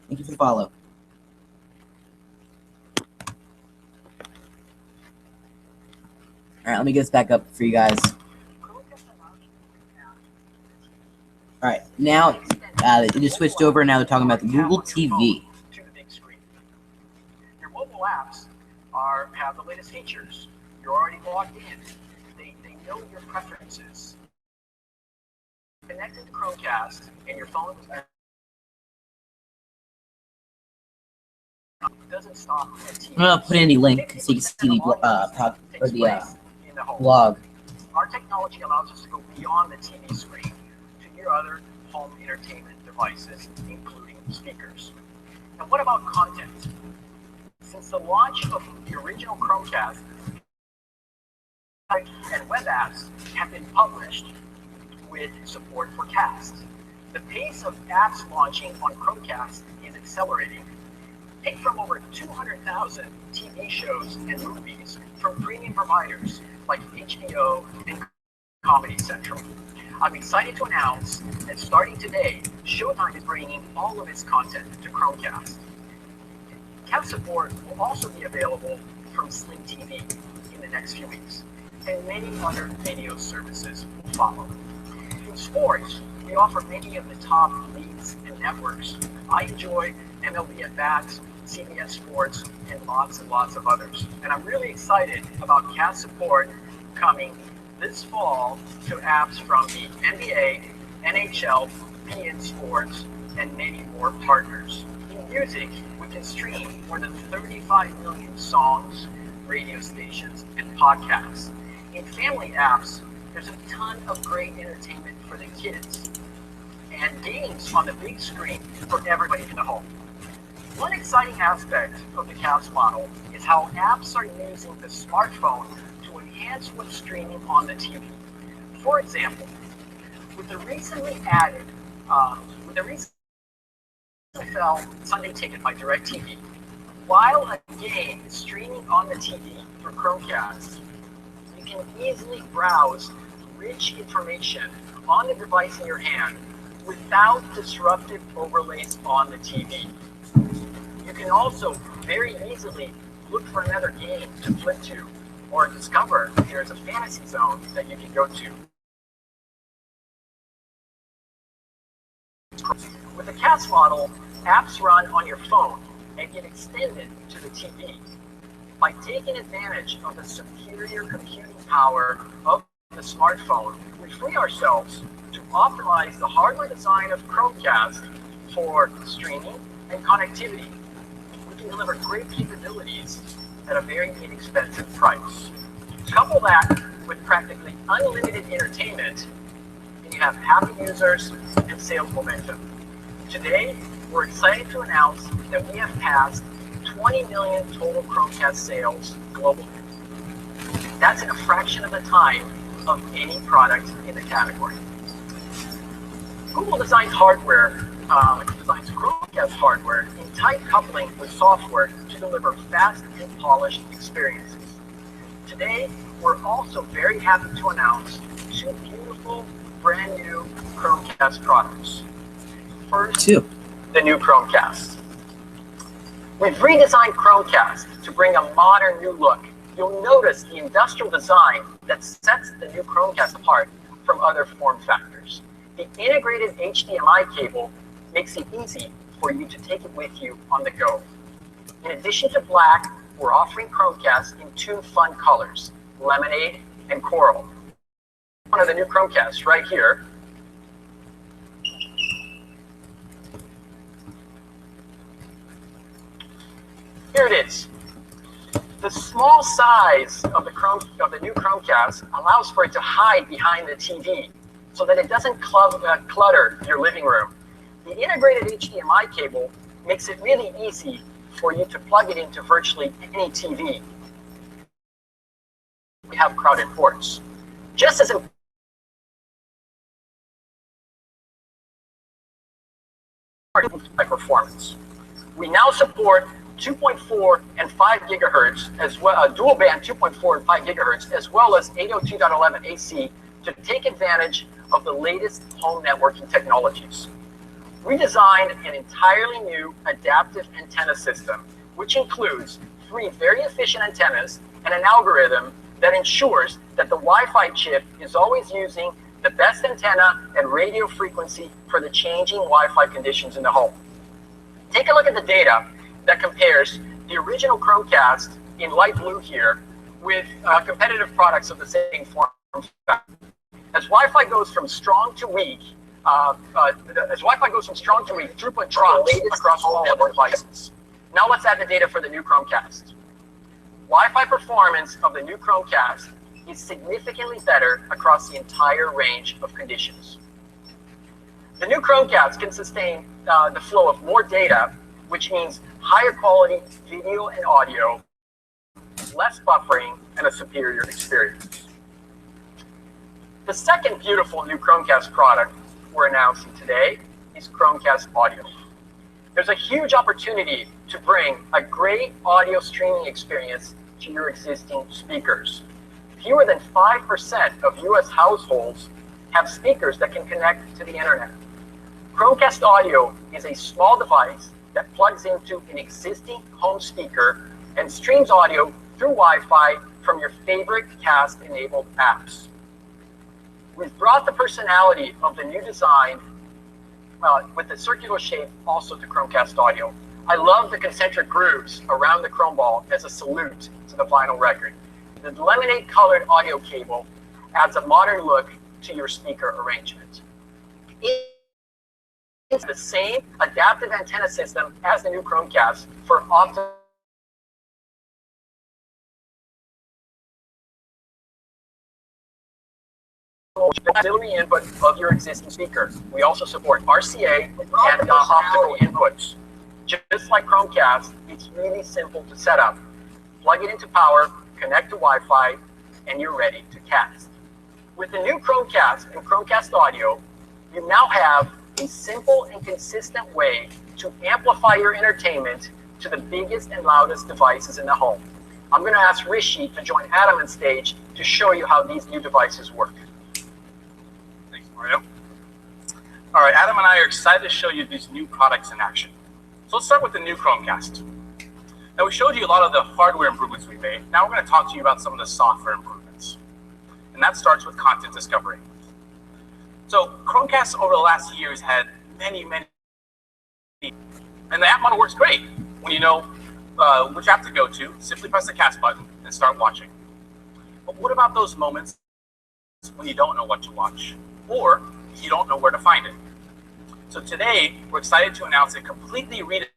Thank you for the follow. All right, let me get this back up for you guys. All right, now they just switched over. Now they're talking about the Google TV. To the big screen. Your mobile apps have the latest features. You're already logged in. They know your preferences. Connected to Chromecast and your phone doesn't stop at TV. I'm gonna put in the link so you can see the blog. Our technology allows us to go beyond the TV screen to your other home entertainment devices, including speakers. And what about content? Since the launch of the original Chromecast, and web apps have been published with support for Cast. The pace of apps launching on Chromecast is accelerating. Take from over 200,000 TV shows and movies from premium providers like HBO and Comedy Central. I'm excited to announce that starting today, Showtime is bringing all of its content to Chromecast. Cast support will also be available from Sling TV in the next few weeks, and many other video services will follow. In sports, we offer many of the top leagues and networks. I enjoy MLB at Bats, CBS Sports, and lots of others. And I'm really excited about Cast support coming this fall to apps from the NBA, NHL, PN Sports, and many more partners. In music, we can stream more than 35 million songs, radio stations, and podcasts. In family apps, there's a ton of great entertainment for the kids and games on the big screen for everybody in the home. One exciting aspect of the Cast model is how apps are using the smartphone to enhance what's streaming on the TV. For example, with the recently added, NFL Sunday Ticket by DirecTV, while a game is streaming on the TV through Chromecast, you can easily browse rich information on the device in your hand without disruptive overlays on the TV. You can also very easily look for another game to flip to or discover there's a fantasy zone that you can go to. With the Cast model, apps run on your phone and get extended to the TV. By taking advantage of the superior computing power of the smartphone, we free ourselves to optimize the hardware design of Chromecast for streaming and connectivity. We can deliver great capabilities at a very inexpensive price. Couple that with practically unlimited entertainment, and you have happy users and sales momentum. Today, we're excited to announce that we have passed 20 million total Chromecast sales globally. That's in a fraction of the time of any product in the category. Google designs Chromecast hardware in tight coupling with software to deliver fast and polished experiences. Today, we're also very happy to announce two beautiful, brand new Chromecast products. First, the new Chromecast. We've redesigned Chromecast to bring a modern new look. You'll notice the industrial design that sets the new Chromecast apart from other form factors. The integrated HDMI cable makes it easy for you to take it with you on the go. In addition to black, we're offering Chromecast in two fun colors, lemonade and coral. One of the new Chromecasts right here. Here it is. The small size of the new Chromecast allows for it to hide behind the TV so that it doesn't clutter your living room. The integrated HDMI cable makes it really easy for you to plug it into virtually any TV. We have crowded ports. Just as important, by performance. We now support 2.4 and 5 gigahertz as well, dual band 2.4 and 5 gigahertz, as well as 802.11 AC to take advantage of the latest home networking technologies. We designed an entirely new adaptive antenna system, which includes 3 very efficient antennas and an algorithm that ensures that the Wi-Fi chip is always using the best antenna and radio frequency for the changing Wi-Fi conditions in the home. Take a look at the data that compares the original Chromecast in light blue here with competitive products of the same form factor. As Wi-Fi goes from strong to weak, throughput drops across all network devices. Now let's add the data for the new Chromecast. Wi-Fi performance of the new Chromecast is significantly better across the entire range of conditions. The new Chromecast can sustain the flow of more data, which means higher quality video and audio, less buffering, and a superior experience. The second beautiful new Chromecast product we're announcing today is Chromecast Audio. There's a huge opportunity to bring a great audio streaming experience to your existing speakers. Fewer than 5% of US households have speakers that can connect to the internet. Chromecast Audio is a small device that plugs into an existing home speaker and streams audio through Wi-Fi from your favorite Cast-enabled apps. We've brought the personality of the new design with the circular shape also to Chromecast Audio. I love the concentric grooves around the Chrome ball as a salute to the vinyl record. The lemonade-colored audio cable adds a modern look to your speaker arrangement. It's the same adaptive antenna system as the new Chromecast for optimal auxiliary input of your existing speaker. We also support RCA and optical inputs. Just like Chromecast, it's really simple to set up. Plug it into power, connect to Wi-Fi, and you're ready to cast. With the new Chromecast and Chromecast Audio, you now have a simple and consistent way to amplify your entertainment to the biggest and loudest devices in the home. I'm going to ask Rishi to join Adam on stage to show you how these new devices work. Thanks, Mario. All right, Adam and I are excited to show you these new products in action. So let's start with the new Chromecast. Now, we showed you a lot of the hardware improvements we made. Now we're going to talk to you about some of the software improvements. And that starts with content discovery. So Chromecast over the last years had many, and the app model works great. When you know which app to go to, simply press the cast button and start watching. But what about those moments when you don't know what to watch, or you don't know where to find it? So today, we're excited to announce a completely redesigned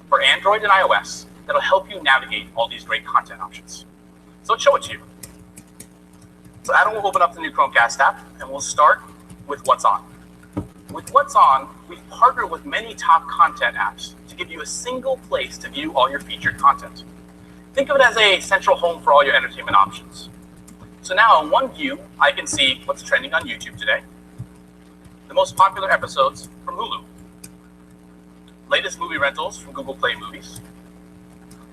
for Android and iOS that'll help you navigate all these great content options. So let's show it to you. So Adam will open up the new Chromecast app, and we'll start with What's On. With What's On, we've partnered with many top content apps to give you a single place to view all your featured content. Think of it as a central home for all your entertainment options. So now in one view, I can see what's trending on YouTube today, the most popular episodes from Hulu, latest movie rentals from Google Play Movies,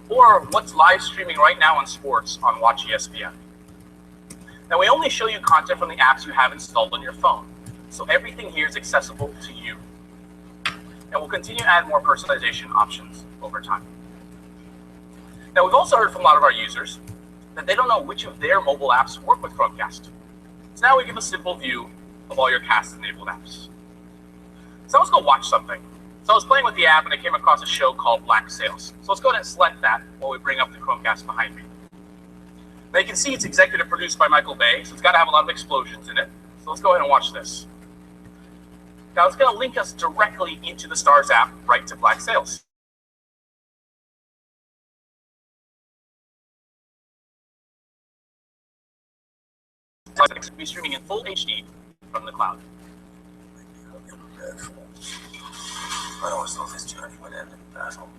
or what's live streaming right now on sports on Watch ESPN. Now, we only show you content from the apps you have installed on your phone, so everything here is accessible to you. And we'll continue to add more personalization options over time. Now, we've also heard from a lot of our users that they don't know which of their mobile apps work with Chromecast. So now we give a simple view of all your Cast-enabled apps. So let's go watch something. So I was playing with the app and I came across a show called Black Sails. So let's go ahead and select that while we bring up the Chromecast behind me. Now you can see it's executive produced by Michael Bay, so it's got to have a lot of explosions in it. So let's go ahead and watch this. Now it's going to link us directly into the Stars app, right to Black Sails. We'll be streaming in full HD from the cloud. I always thought this journey would end in battle.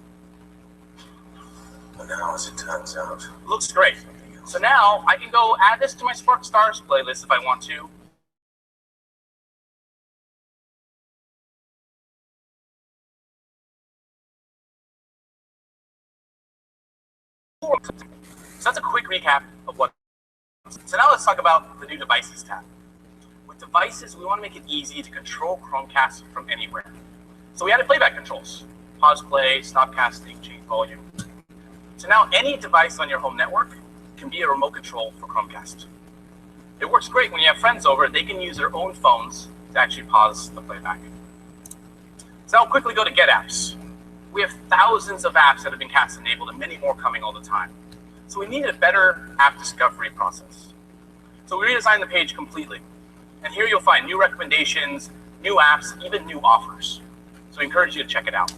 But now, as it turns out... Looks great. So now, I can go add this to my Spark Stars playlist if I want to. So that's a quick recap of what... So now let's talk about the new Devices tab. With devices, we want to make it easy to control Chromecast from anywhere. So we added playback controls. Pause play, stop casting, change volume. So now any device on your home network can be a remote control for Chromecast. It works great when you have friends over. They can use their own phones to actually pause the playback. So I'll quickly go to Get Apps. We have thousands of apps that have been cast enabled and many more coming all the time. So we needed a better app discovery process. So we redesigned the page completely. And here you'll find new recommendations, new apps, even new offers. So I encourage you to check it out.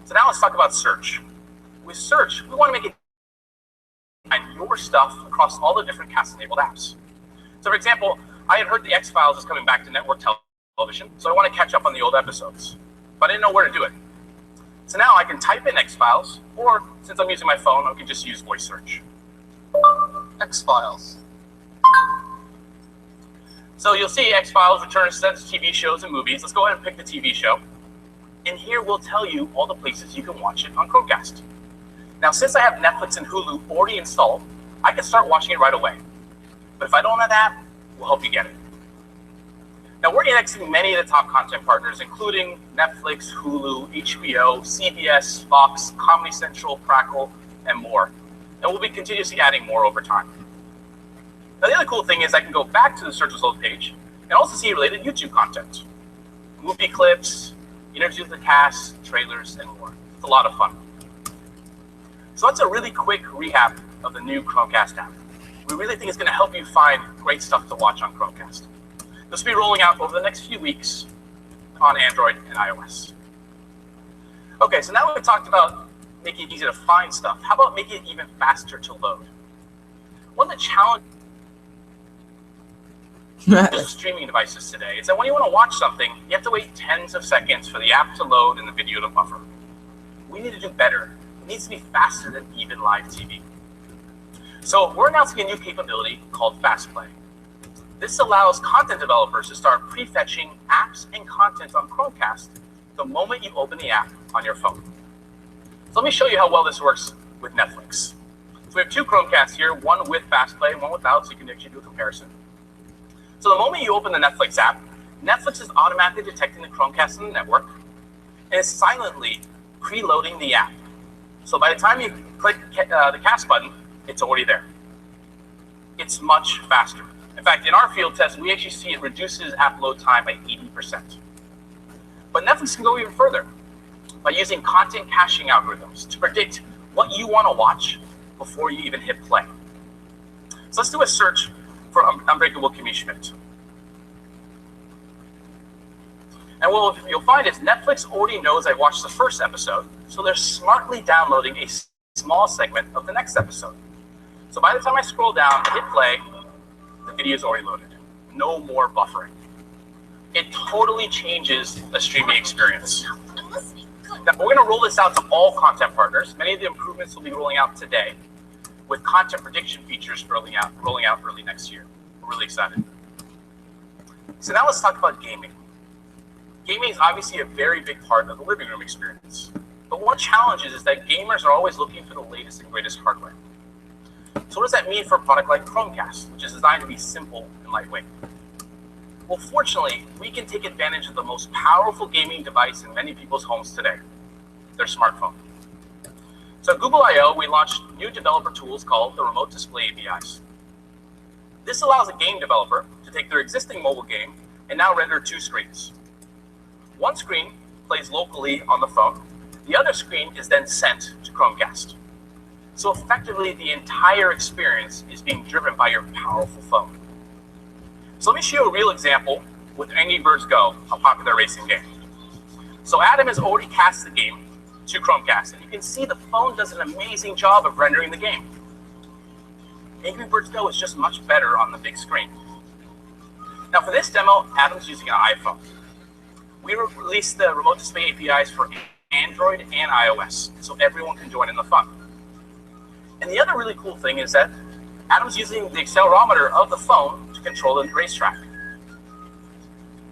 So now let's talk about search. With search, we want to make it find your stuff across all the different cast-enabled apps. So for example, I had heard the X-Files is coming back to network television, so I want to catch up on the old episodes. But I didn't know where to do it. So now I can type in X-Files, or since I'm using my phone, I can just use voice search. X-Files. So you'll see X-Files returns to TV shows and movies. Let's go ahead and pick the TV show. And here we'll tell you all the places you can watch it on Chromecast. Now, since I have Netflix and Hulu already installed, I can start watching it right away. But if I don't have that, we'll help you get it. Now, we're indexing many of the top content partners, including Netflix, Hulu, HBO, CBS, Fox, Comedy Central, Crackle, and more. And we'll be continuously adding more over time. Now, the other cool thing is I can go back to the search results page and also see related YouTube content. Movie clips, interviews with the cast, trailers, and more. It's a lot of fun. So that's a really quick recap of the new Chromecast app. We really think it's going to help you find great stuff to watch on Chromecast. This will be rolling out over the next few weeks on Android and iOS. Okay, so now we've talked about making it easy to find stuff. How about making it even faster to load? One of the challenges with streaming devices today is that when you want to watch something, you have to wait tens of seconds for the app to load and the video to buffer. We need to do better. It needs to be faster than even live TV. So we're announcing a new capability called Fast Play. This allows content developers to start prefetching apps and content on Chromecast the moment you open the app on your phone. So let me show you how well this works with Netflix. So we have two Chromecasts here, one with Fast Play and one without, so you can actually do a comparison. So the moment you open the Netflix app, Netflix is automatically detecting the Chromecast on the network and is silently preloading the app. So by the time you click the cast button, it's already there. It's much faster. In fact, in our field test, we actually see it reduces app load time by 80%. But Netflix can go even further by using content caching algorithms to predict what you want to watch before you even hit play. So let's do a search for Unbreakable Kimmy Schmidt. And what you'll find is Netflix already knows I watched the first episode, so they're smartly downloading a small segment of the next episode. So by the time I scroll down, hit play, the video is already loaded. No more buffering. It totally changes the streaming experience. Now, we're going to roll this out to all content partners. Many of the improvements will be rolling out today, with content prediction features rolling out early next year. We're really excited. So now let's talk about gaming. Gaming is obviously a very big part of the living room experience. But one challenge is that gamers are always looking for the latest and greatest hardware. So what does that mean for a product like Chromecast, which is designed to be simple and lightweight? Well, fortunately, we can take advantage of the most powerful gaming device in many people's homes today, their smartphone. So at Google I/O, we launched new developer tools called the Remote Display APIs. This allows a game developer to take their existing mobile game and now render two screens. One screen plays locally on the phone. The other screen is then sent to Chromecast. So effectively, the entire experience is being driven by your powerful phone. So let me show you a real example with Angry Birds Go, a popular racing game. So Adam has already cast the game to Chromecast, and you can see the phone does an amazing job of rendering the game. Angry Birds Go is just much better on the big screen. Now for this demo, Adam's using an iPhone. We released the remote display APIs for Android and iOS, so everyone can join in the fun. And the other really cool thing is that Adam's using the accelerometer of the phone to control the racetrack.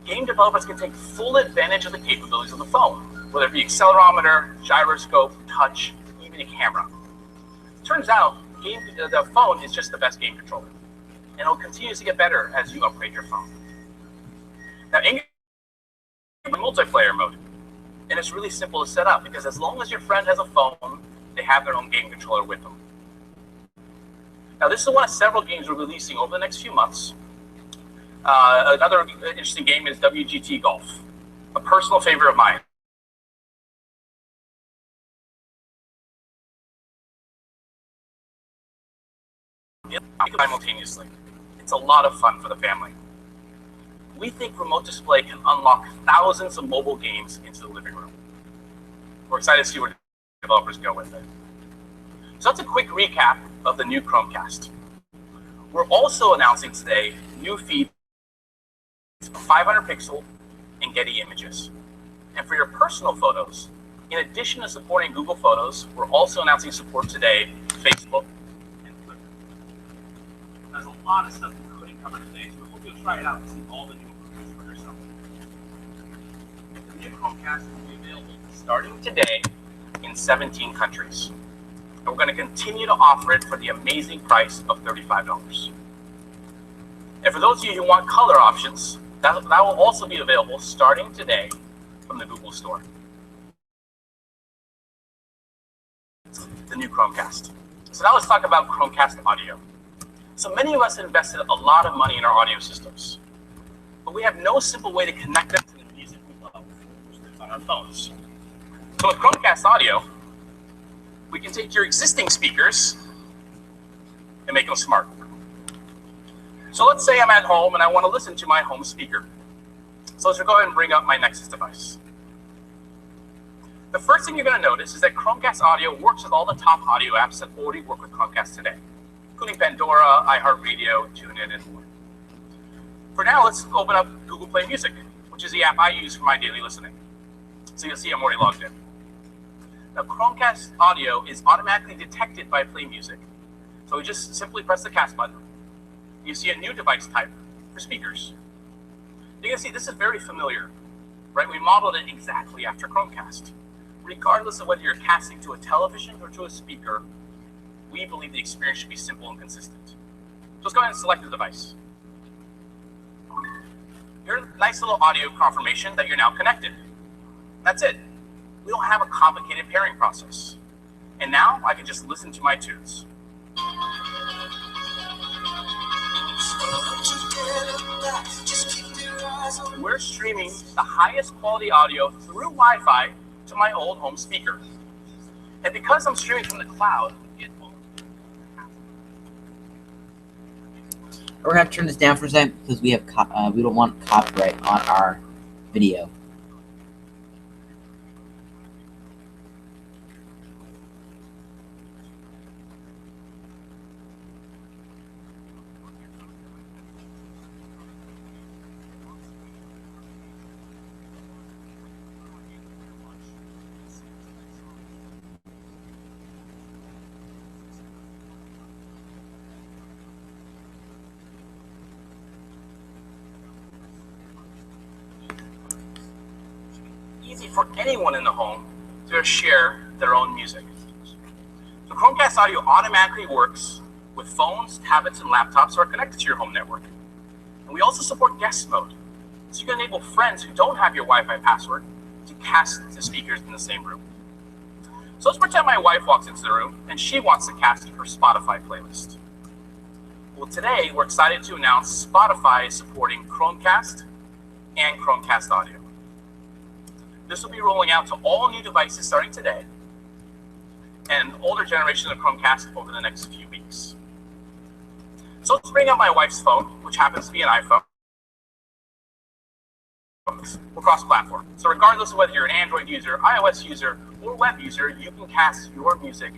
Game developers can take full advantage of the capabilities of the phone, whether it be accelerometer, gyroscope, touch, even a camera. Turns out, the phone is just the best game controller, and it'll continue to get better as you upgrade your phone. Now, in multiplayer mode, and it's really simple to set up because as long as your friend has a phone, they have their own game controller with them. Now, this is one of several games we're releasing over the next few months. Another interesting game is WGT Golf, a personal favorite of mine. Simultaneously. It's a lot of fun for the family. We think remote display can unlock thousands of mobile games into the living room. We're excited to see where developers go with it. So that's a quick recap of the new Chromecast. We're also announcing today new feeds of 500 pixel and Getty images. And for your personal photos, in addition to supporting Google Photos, we're also announcing support today for Facebook and Twitter. There's a lot of stuff we couldn't cover today, so we hope you'll try it out and see all the new improvements for yourself. The new Chromecast will be available starting today in 17 countries. And we're going to continue to offer it for the amazing price of $35. And for those of you who want color options, that will also be available starting today from the Google Store. The new Chromecast. So now let's talk about Chromecast audio. So many of us invested a lot of money in our audio systems, but we have no simple way to connect them to the music we love, which is on our phones. So with Chromecast audio, we can take your existing speakers and make them smart. So let's say I'm at home and I want to listen to my home speaker. So let's go ahead and bring up my Nexus device. The first thing you're going to notice is that Chromecast audio works with all the top audio apps that already work with Chromecast today, including Pandora, iHeartRadio, TuneIn, and more. For now, let's open up Google Play Music, which is the app I use for my daily listening. So you'll see I'm already logged in. Now, Chromecast audio is automatically detected by Play Music. So we just simply press the cast button. You see a new device type for speakers. You can see this is very familiar, right? We modeled it exactly after Chromecast. Regardless of whether you're casting to a television or to a speaker, we believe the experience should be simple and consistent. So let's go ahead and select the device. Here's a nice little audio confirmation that you're now connected. That's it. We don't have a complicated pairing process. And now I can just listen to my tunes. We're streaming the highest quality audio through Wi-Fi to my old home speaker. And because I'm streaming from the cloud, We're gonna have to turn this down for a second because we don't want copyright on our video. Easy for anyone in the home to share their own music. So Chromecast audio automatically works with phones, tablets, and laptops that are connected to your home network. And we also support guest mode. So you can enable friends who don't have your Wi-Fi password to cast to speakers in the same room. So let's pretend my wife walks into the room and she wants to cast her Spotify playlist. Well, today we're excited to announce Spotify is supporting Chromecast and Chromecast audio. This will be rolling out to all new devices starting today and older generations of Chromecast over the next few weeks. So let's bring up my wife's phone, which happens to be an iPhone. We're cross-platform. So regardless of whether you're an Android user, iOS user, or web user, you can cast your music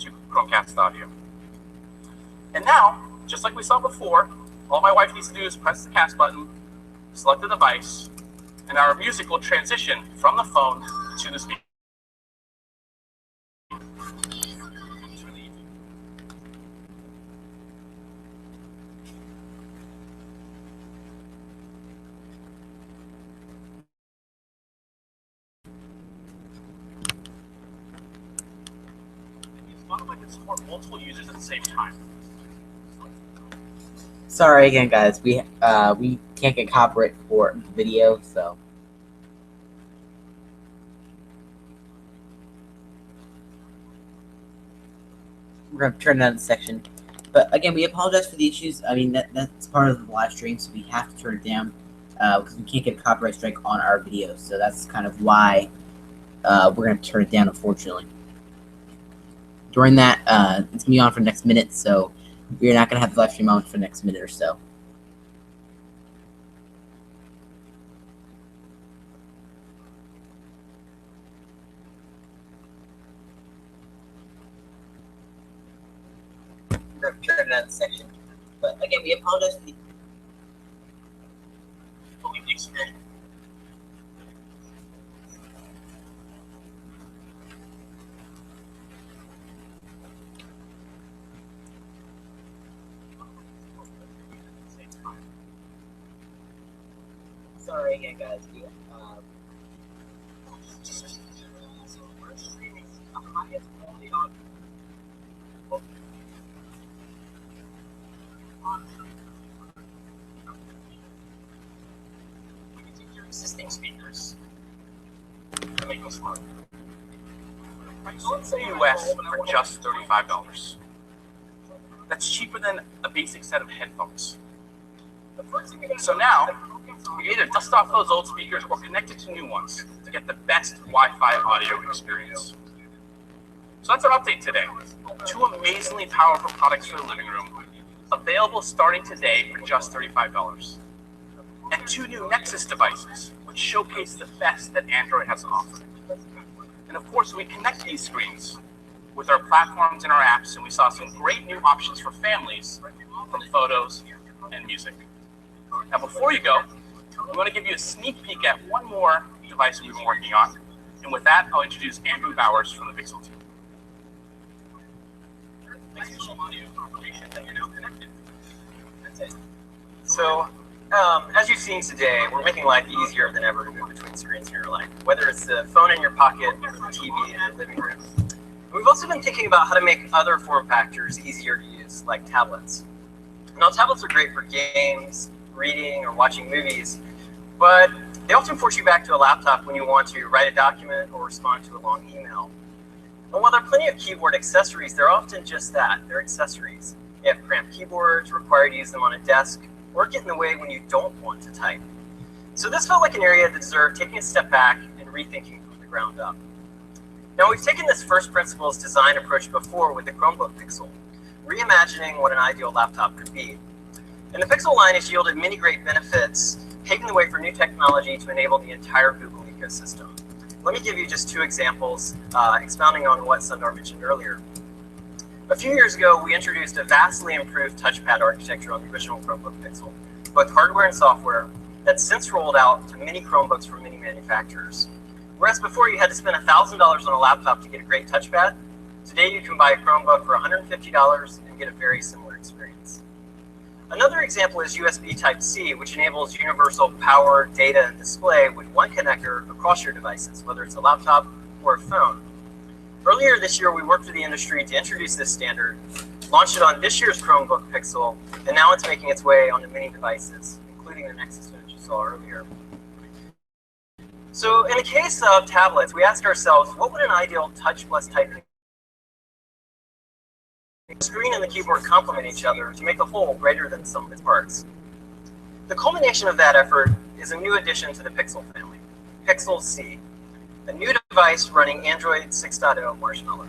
to Chromecast audio. And now, just like we saw before, All my wife needs to do is press the cast button, select the device, and our music will transition from the phone to the speaker. It's really easy. It's fun when I can support multiple users at the same time. Sorry again, guys. We can't get copyright for the video, so. We're gonna turn down the section, but again, we apologize for the issues. I mean, that's part of the live stream, so we have to turn it down because we can't get a copyright strike on our videos. So that's kind of why we're gonna turn it down, unfortunately. During that, it's gonna be on for the next minute, so we're not gonna have the live stream on for the next minute or so. Turn down the section, but again, we apologize for the experience. Sorry again, guys. We're streaming the highest quality audio. We can take your existing speakers and make them smart. Let's say US for just $35. That's cheaper than a basic set of headphones. So now, we either dust off those old speakers or connect it to new ones to get the best Wi-Fi audio experience. So that's our update today. 2 amazingly powerful products for the living room, available starting today for just $35. And 2 new Nexus devices, which showcase the best that Android has to offer. And of course, we connect these screens with our platforms and our apps, and we saw some great new options for families from photos and music. Now, before you go, we want to give you a sneak peek at one more device we've been working on. And with that, I'll introduce Andrew Bowers from the Pixel team. So, as you've seen today, we're making life easier than ever to move between screens in your life, whether it's the phone in your pocket or the TV in your living room. We've also been thinking about how to make other form factors easier to use, like tablets. Now, tablets are great for games, reading, or watching movies, but they often force you back to a laptop when you want to write a document or respond to a long email. And while there are plenty of keyboard accessories, they're often just that, they're accessories. You have cramped keyboards, required to use them on a desk, or get in the way when you don't want to type. So this felt like an area that deserved taking a step back and rethinking from the ground up. Now, we've taken this first principles design approach before with the Chromebook Pixel, reimagining what an ideal laptop could be. And the Pixel line has yielded many great benefits, paving the way for new technology to enable the entire Google ecosystem. Let me give you just 2 examples, expounding on what Sundar mentioned earlier. A few years ago, we introduced a vastly improved touchpad architecture on the original Chromebook Pixel, both hardware and software, that's since rolled out to many Chromebooks from many manufacturers. Whereas before you had to spend $1,000 on a laptop to get a great touchpad, today you can buy a Chromebook for $150 and get a very similar experience. Another example is USB Type-C, which enables universal power, data, and display with one connector across your devices, whether it's a laptop or a phone. Earlier this year, we worked with the industry to introduce this standard, launched it on this year's Chromebook Pixel, and now it's making its way onto many devices, including the Nexus that you saw earlier. So in the case of tablets, we asked ourselves, what would an ideal touch plus typing screen and the keyboard complement each other to make the whole greater than the sum of its parts? The culmination of that effort is a new addition to the Pixel family, Pixel C, a new device running Android 6.0 Marshmallow.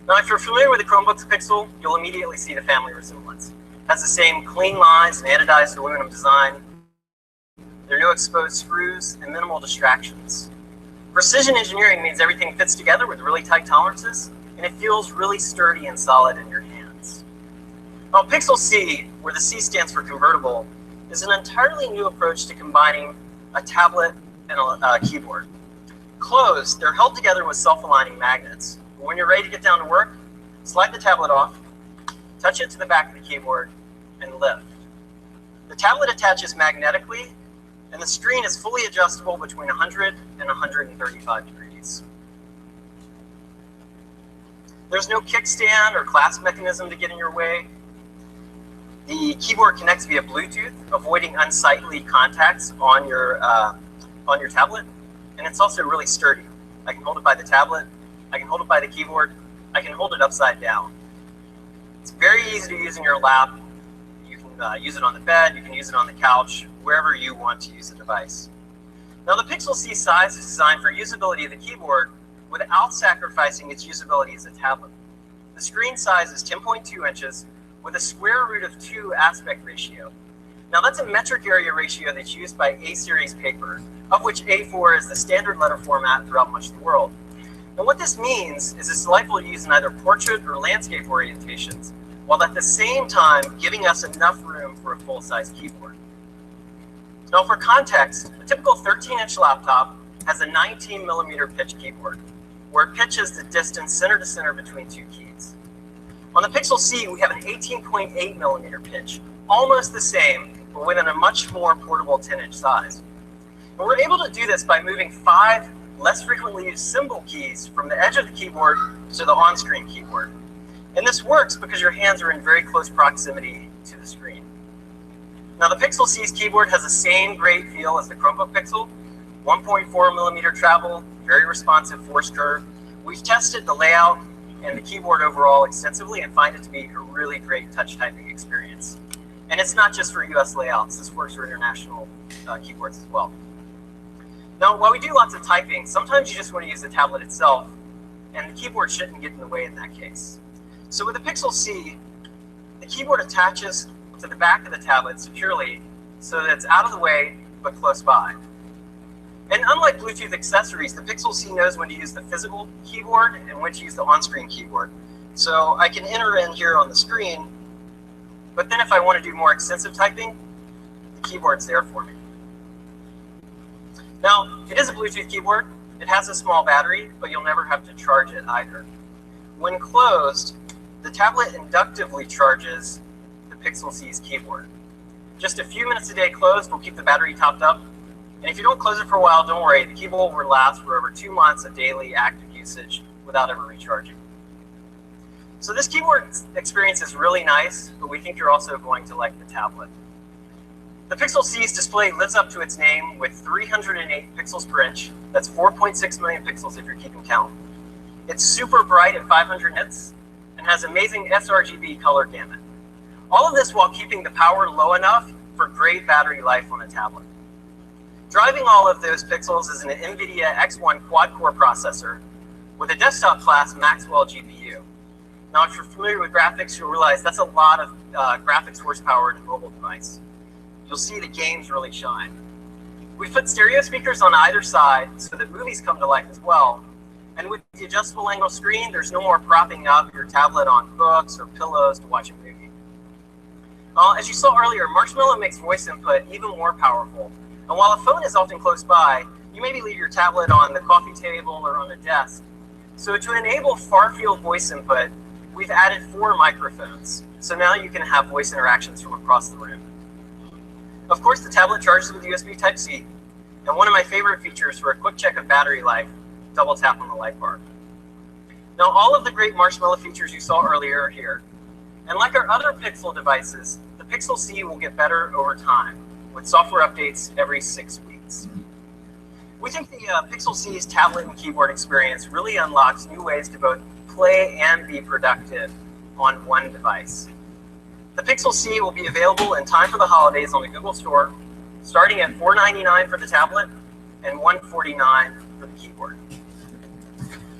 Now, if you're familiar with the Chromebook Pixel, you'll immediately see the family resemblance. It has the same clean lines and anodized aluminum design. There are no exposed screws and minimal distractions. Precision engineering means everything fits together with really tight tolerances, and it feels really sturdy and solid in your hands. Now, Pixel C, where the C stands for convertible, is an entirely new approach to combining a tablet and a keyboard. Closed, they're held together with self-aligning magnets. When you're ready to get down to work, slide the tablet off, touch it to the back of the keyboard, and lift. The tablet attaches magnetically, and the screen is fully adjustable between 100 and 135 degrees. There's no kickstand or clasp mechanism to get in your way. The keyboard connects via Bluetooth, avoiding unsightly contacts on your tablet, and it's also really sturdy. I can hold it by the tablet, I can hold it by the keyboard, I can hold it upside down. It's very easy to use in your lap. You can use it on the bed, you can use it on the couch, wherever you want to use the device. Now, the Pixel C size is designed for usability of the keyboard without sacrificing its usability as a tablet. The screen size is 10.2 inches with a square root of 2 aspect ratio. Now, that's a metric area ratio that's used by A-series paper, of which A4 is the standard letter format throughout much of the world. And what this means is it's delightful to use in either portrait or landscape orientations, while at the same time giving us enough room for a full-size keyboard. Now, for context, a typical 13-inch laptop has a 19mm pitch keyboard, where it pitches the distance center to center between 2 keys. On the Pixel C, we have an 18.8mm pitch, almost the same, but within a much more portable 10-inch size. And we're able to do this by moving 5 less frequently used symbol keys from the edge of the keyboard to the on-screen keyboard. And this works because your hands are in very close proximity to the screen. Now, the Pixel C's keyboard has the same great feel as the Chromebook Pixel, 1.4mm travel, very responsive force curve. We've tested the layout and the keyboard overall extensively and find it to be a really great touch typing experience. And it's not just for US layouts, this works for international keyboards as well. Now, while we do lots of typing, sometimes you just want to use the tablet itself, and the keyboard shouldn't get in the way in that case. So with the Pixel C, the keyboard attaches to the back of the tablet securely so that it's out of the way but close by. And unlike Bluetooth accessories, the Pixel C knows when to use the physical keyboard and when to use the on-screen keyboard. So I can enter in here on the screen, but then if I want to do more extensive typing, the keyboard's there for me. Now, it is a Bluetooth keyboard. It has a small battery, but you'll never have to charge it either. When closed, the tablet inductively charges the Pixel C's keyboard. Just a few minutes a day closed will keep the battery topped up. And if you don't close it for a while, don't worry, the keyboard will last for over 2 months of daily active usage without ever recharging. So this keyboard experience is really nice, but we think you're also going to like the tablet. The Pixel C's display lives up to its name with 308 pixels per inch. That's 4.6 million pixels if you're keeping count. It's super bright at 500 nits and has amazing sRGB color gamut. All of this while keeping the power low enough for great battery life on a tablet. Driving all of those pixels is an NVIDIA X1 quad-core processor with a desktop-class Maxwell GPU. Now, if you're familiar with graphics, you'll realize that's a lot of graphics horsepower in a mobile device. You'll see the games really shine. We've put stereo speakers on either side so that movies come to life as well. And with the adjustable angle screen, there's no more propping up your tablet on books or pillows to watch a movie. As you saw earlier, Marshmallow makes voice input even more powerful. And while a phone is often close by, you maybe leave your tablet on the coffee table or on a desk. So to enable far-field voice input, we've added 4 microphones. So now you can have voice interactions from across the room. Of course, the tablet charges with USB Type-C. And one of my favorite features for a quick check of battery life, double tap on the light bar. Now, all of the great Marshmallow features you saw earlier are here. And like our other Pixel devices, the Pixel C will get better over time, with software updates every 6 weeks. We think the Pixel C's tablet and keyboard experience really unlocks new ways to both play and be productive on one device. The Pixel C will be available in time for the holidays on the Google Store, starting at $499 for the tablet and $149 for the keyboard.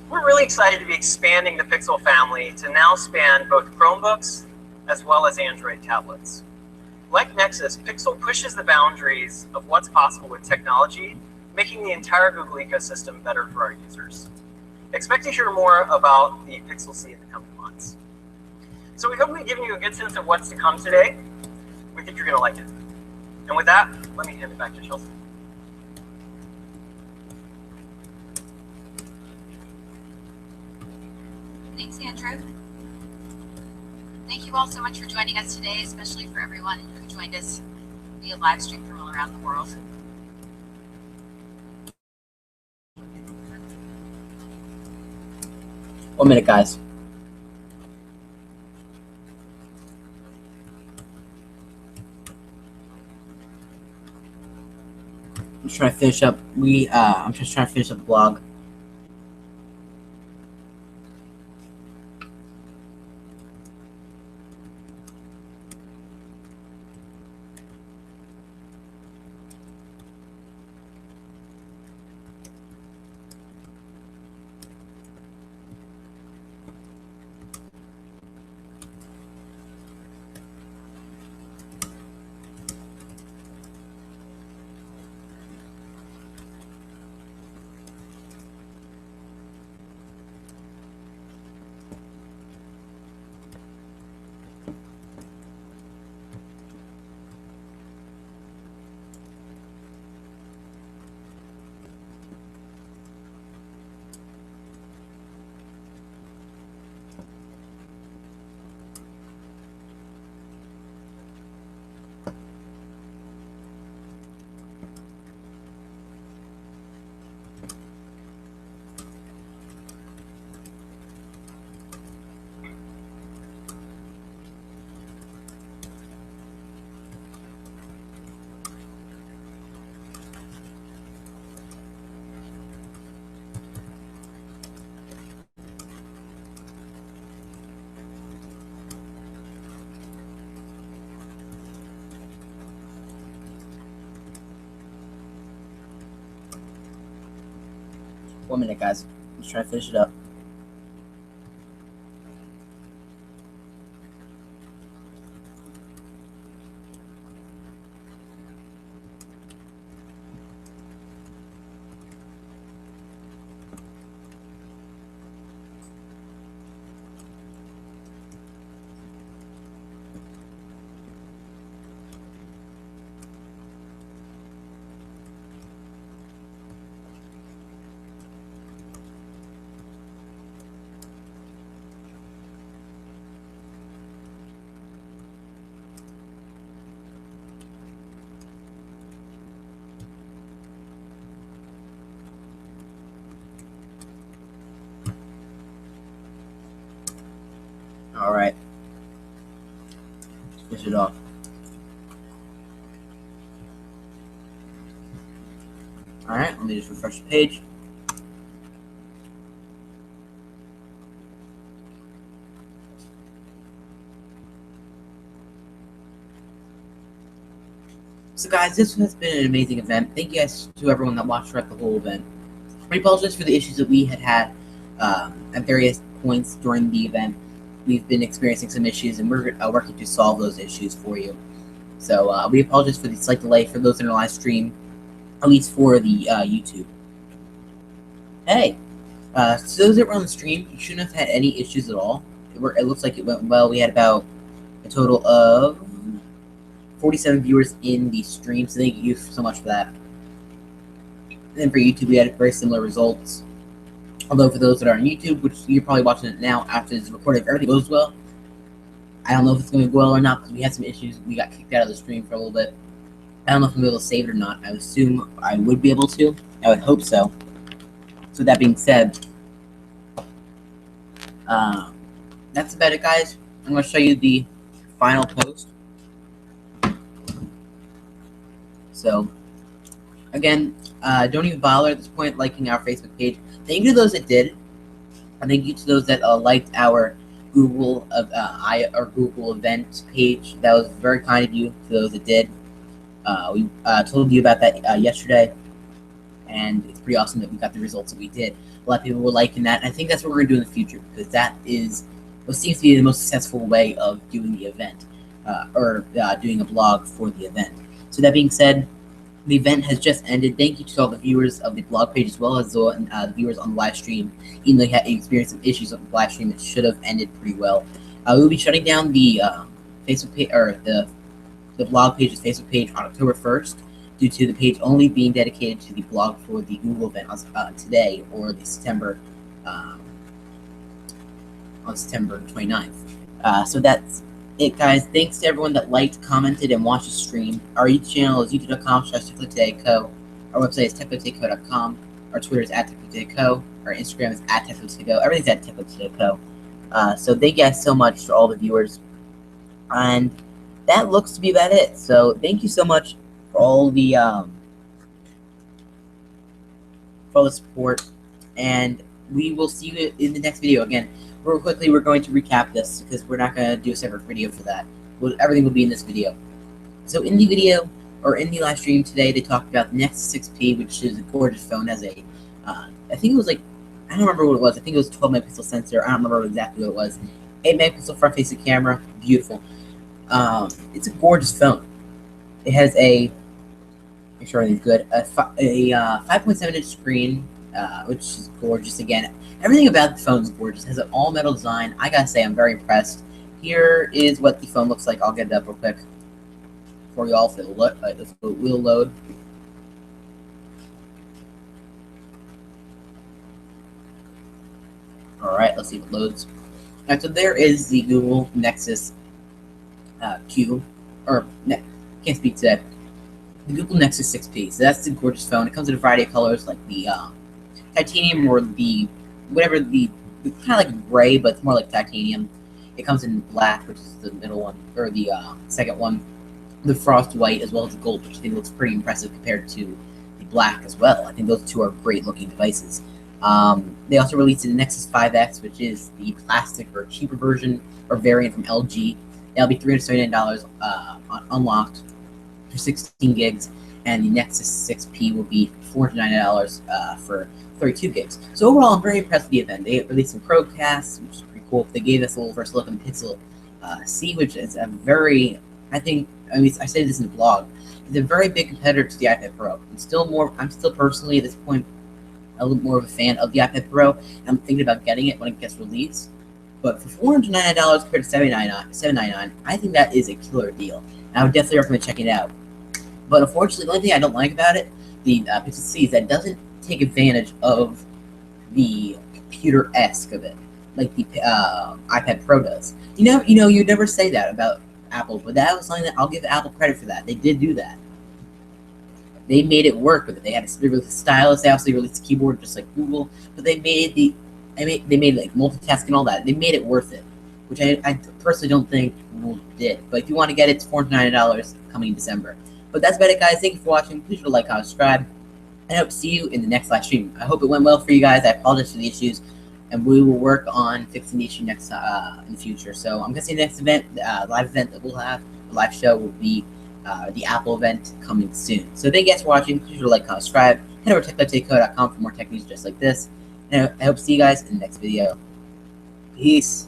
We're really excited to be expanding the Pixel family to now span both Chromebooks as well as Android tablets. Like Nexus, Pixel pushes the boundaries of what's possible with technology, making the entire Google ecosystem better for our users. Expect to hear more about the Pixel C in the coming months. So we hope we've given you a good sense of what's to come today. We think you're going to like it. And with that, let me hand it back to Chelsea. Thanks, Andrew. Thank you all so much for joining us today, especially for everyone who joined us via live stream from all around the world. One minute, guys. I'm just trying to finish up. I'm just trying to finish up the blog. One minute, guys. I'm just trying to finish it up. All right. Finish it off. All right. Let me just refresh the page. So guys, this has been an amazing event. Thank you guys to everyone that watched throughout the whole event. We apologize for the issues that we had at various points during the event. We've been experiencing some issues, and we're working to solve those issues for you. So we apologize for the slight delay for those in our live stream, at least for the YouTube. Hey, so those that were on the stream, you shouldn't have had any issues at all. It looks like it went well. We had about a total of 47 viewers in the stream, so thank you so much for that. And then for YouTube, we had very similar results. Although for those that are on YouTube, which you're probably watching it now after this recording, if everything goes well, I don't know if it's going to go well or not, because we had some issues. We got kicked out of the stream for a little bit. I don't know if I'm going to be able to save it or not. I would assume I would be able to. I would hope so. So that being said, that's about it, guys. I'm going to show you the final post. So, again, don't even bother at this point liking our Facebook page. Thank you to those that did. And thank you to those that liked our Google Google event page. That was very kind of you. To those that did, we told you about that yesterday, and it's pretty awesome that we got the results that we did. A lot of people were liking that, and I think that's what we're going to do in the future, because that is what seems to be the most successful way of doing the event, or doing a blog for the event. So that being said, the event has just ended. Thank you to all the viewers of the blog page, as well as the viewers on the live stream. Even though you had experienced some issues with the live stream, it should have ended pretty well. We'll be shutting down the Facebook page, or the blog page's Facebook page on October 1st, due to the page only being dedicated to the blog for the Google event today, or the September on September 29th. So that's it, guys. Thanks to everyone that liked, commented, and watched the stream. Our YouTube channel is youtube.com/techlifetodayco. Our website is techlifetodayco.com. Our Twitter is @techlifetodayco. Our Instagram is @techlifetodayco. Everything's @techlifetodayco. So thank you guys so much for all the viewers. And that looks to be about it. So thank you so much for all the support. And we will see you in the next video. Again, real quickly, we're going to recap this because we're not going to do a separate video for that. Everything will be in this video. So in the video, or in the live stream today, they talked about the Nexus 6P, which is a gorgeous phone. Has a, I think it was like, I don't remember what it was. I think it was 12 megapixel sensor. I don't remember exactly what it was. 8 megapixel front facing camera, beautiful. It's a gorgeous phone. It has a, make sure everything's good, a 5.7 inch screen, which is gorgeous. Again, everything about the phone is gorgeous. It has an all metal design. I gotta say, I'm very impressed. Here is what the phone looks like. I'll get it up real quick for y'all if it will load. Alright, let's see if it loads. Alright, so there is the Google Nexus Q, or can't speak today. The Google Nexus 6P. So that's the gorgeous phone. It comes in a variety of colors, like the titanium, or the whatever, the kind of like gray, but it's more like titanium. It comes in black, which is the middle one, or the second one. The frost white, as well as the gold, which I think looks pretty impressive compared to the black as well. I think those two are great looking devices. They also released the Nexus 5X, which is the plastic or cheaper version or variant from LG. That'll be $379 unlocked for 16 gigs, and the Nexus 6P will be $490 for 32 gigs. So overall, I'm very impressed with the event. They released some Chromecast, which is pretty cool. They gave us a little first look on the Pixel C, which is a very, I say this in the blog, it's a very big competitor to the iPad Pro. I'm still personally at this point a little more of a fan of the iPad Pro, and I'm thinking about getting it when it gets released. But for $499 compared to $799, I think that is a killer deal. And I would definitely recommend checking it out. But unfortunately, the only thing I don't like about it, the Pixel C, is that it doesn't take advantage of the computer-esque of it, like the iPad Pro does. You never say that about Apple, but that was something that I'll give Apple credit for that. They did do that. They made it work with it. They released the stylus. They also released the keyboard, just like Google. But they made like multitasking and all that. They made it worth it, which I personally don't think Google did. But if you want to get it, it's $490 coming in December. But that's about it, guys. Thank you for watching. Please sure to like, comment, subscribe, and I hope to see you in the next live stream. I hope it went well for you guys. I apologize for the issues, and we will work on fixing the issue next in the future. So I'm guessing the next event, live event that we'll have, the live show, will be the Apple event coming soon. So thank you guys for watching. Please sure to like, comment, subscribe. Head over to techlifetodayco.com for more tech news just like this. And I hope to see you guys in the next video. Peace.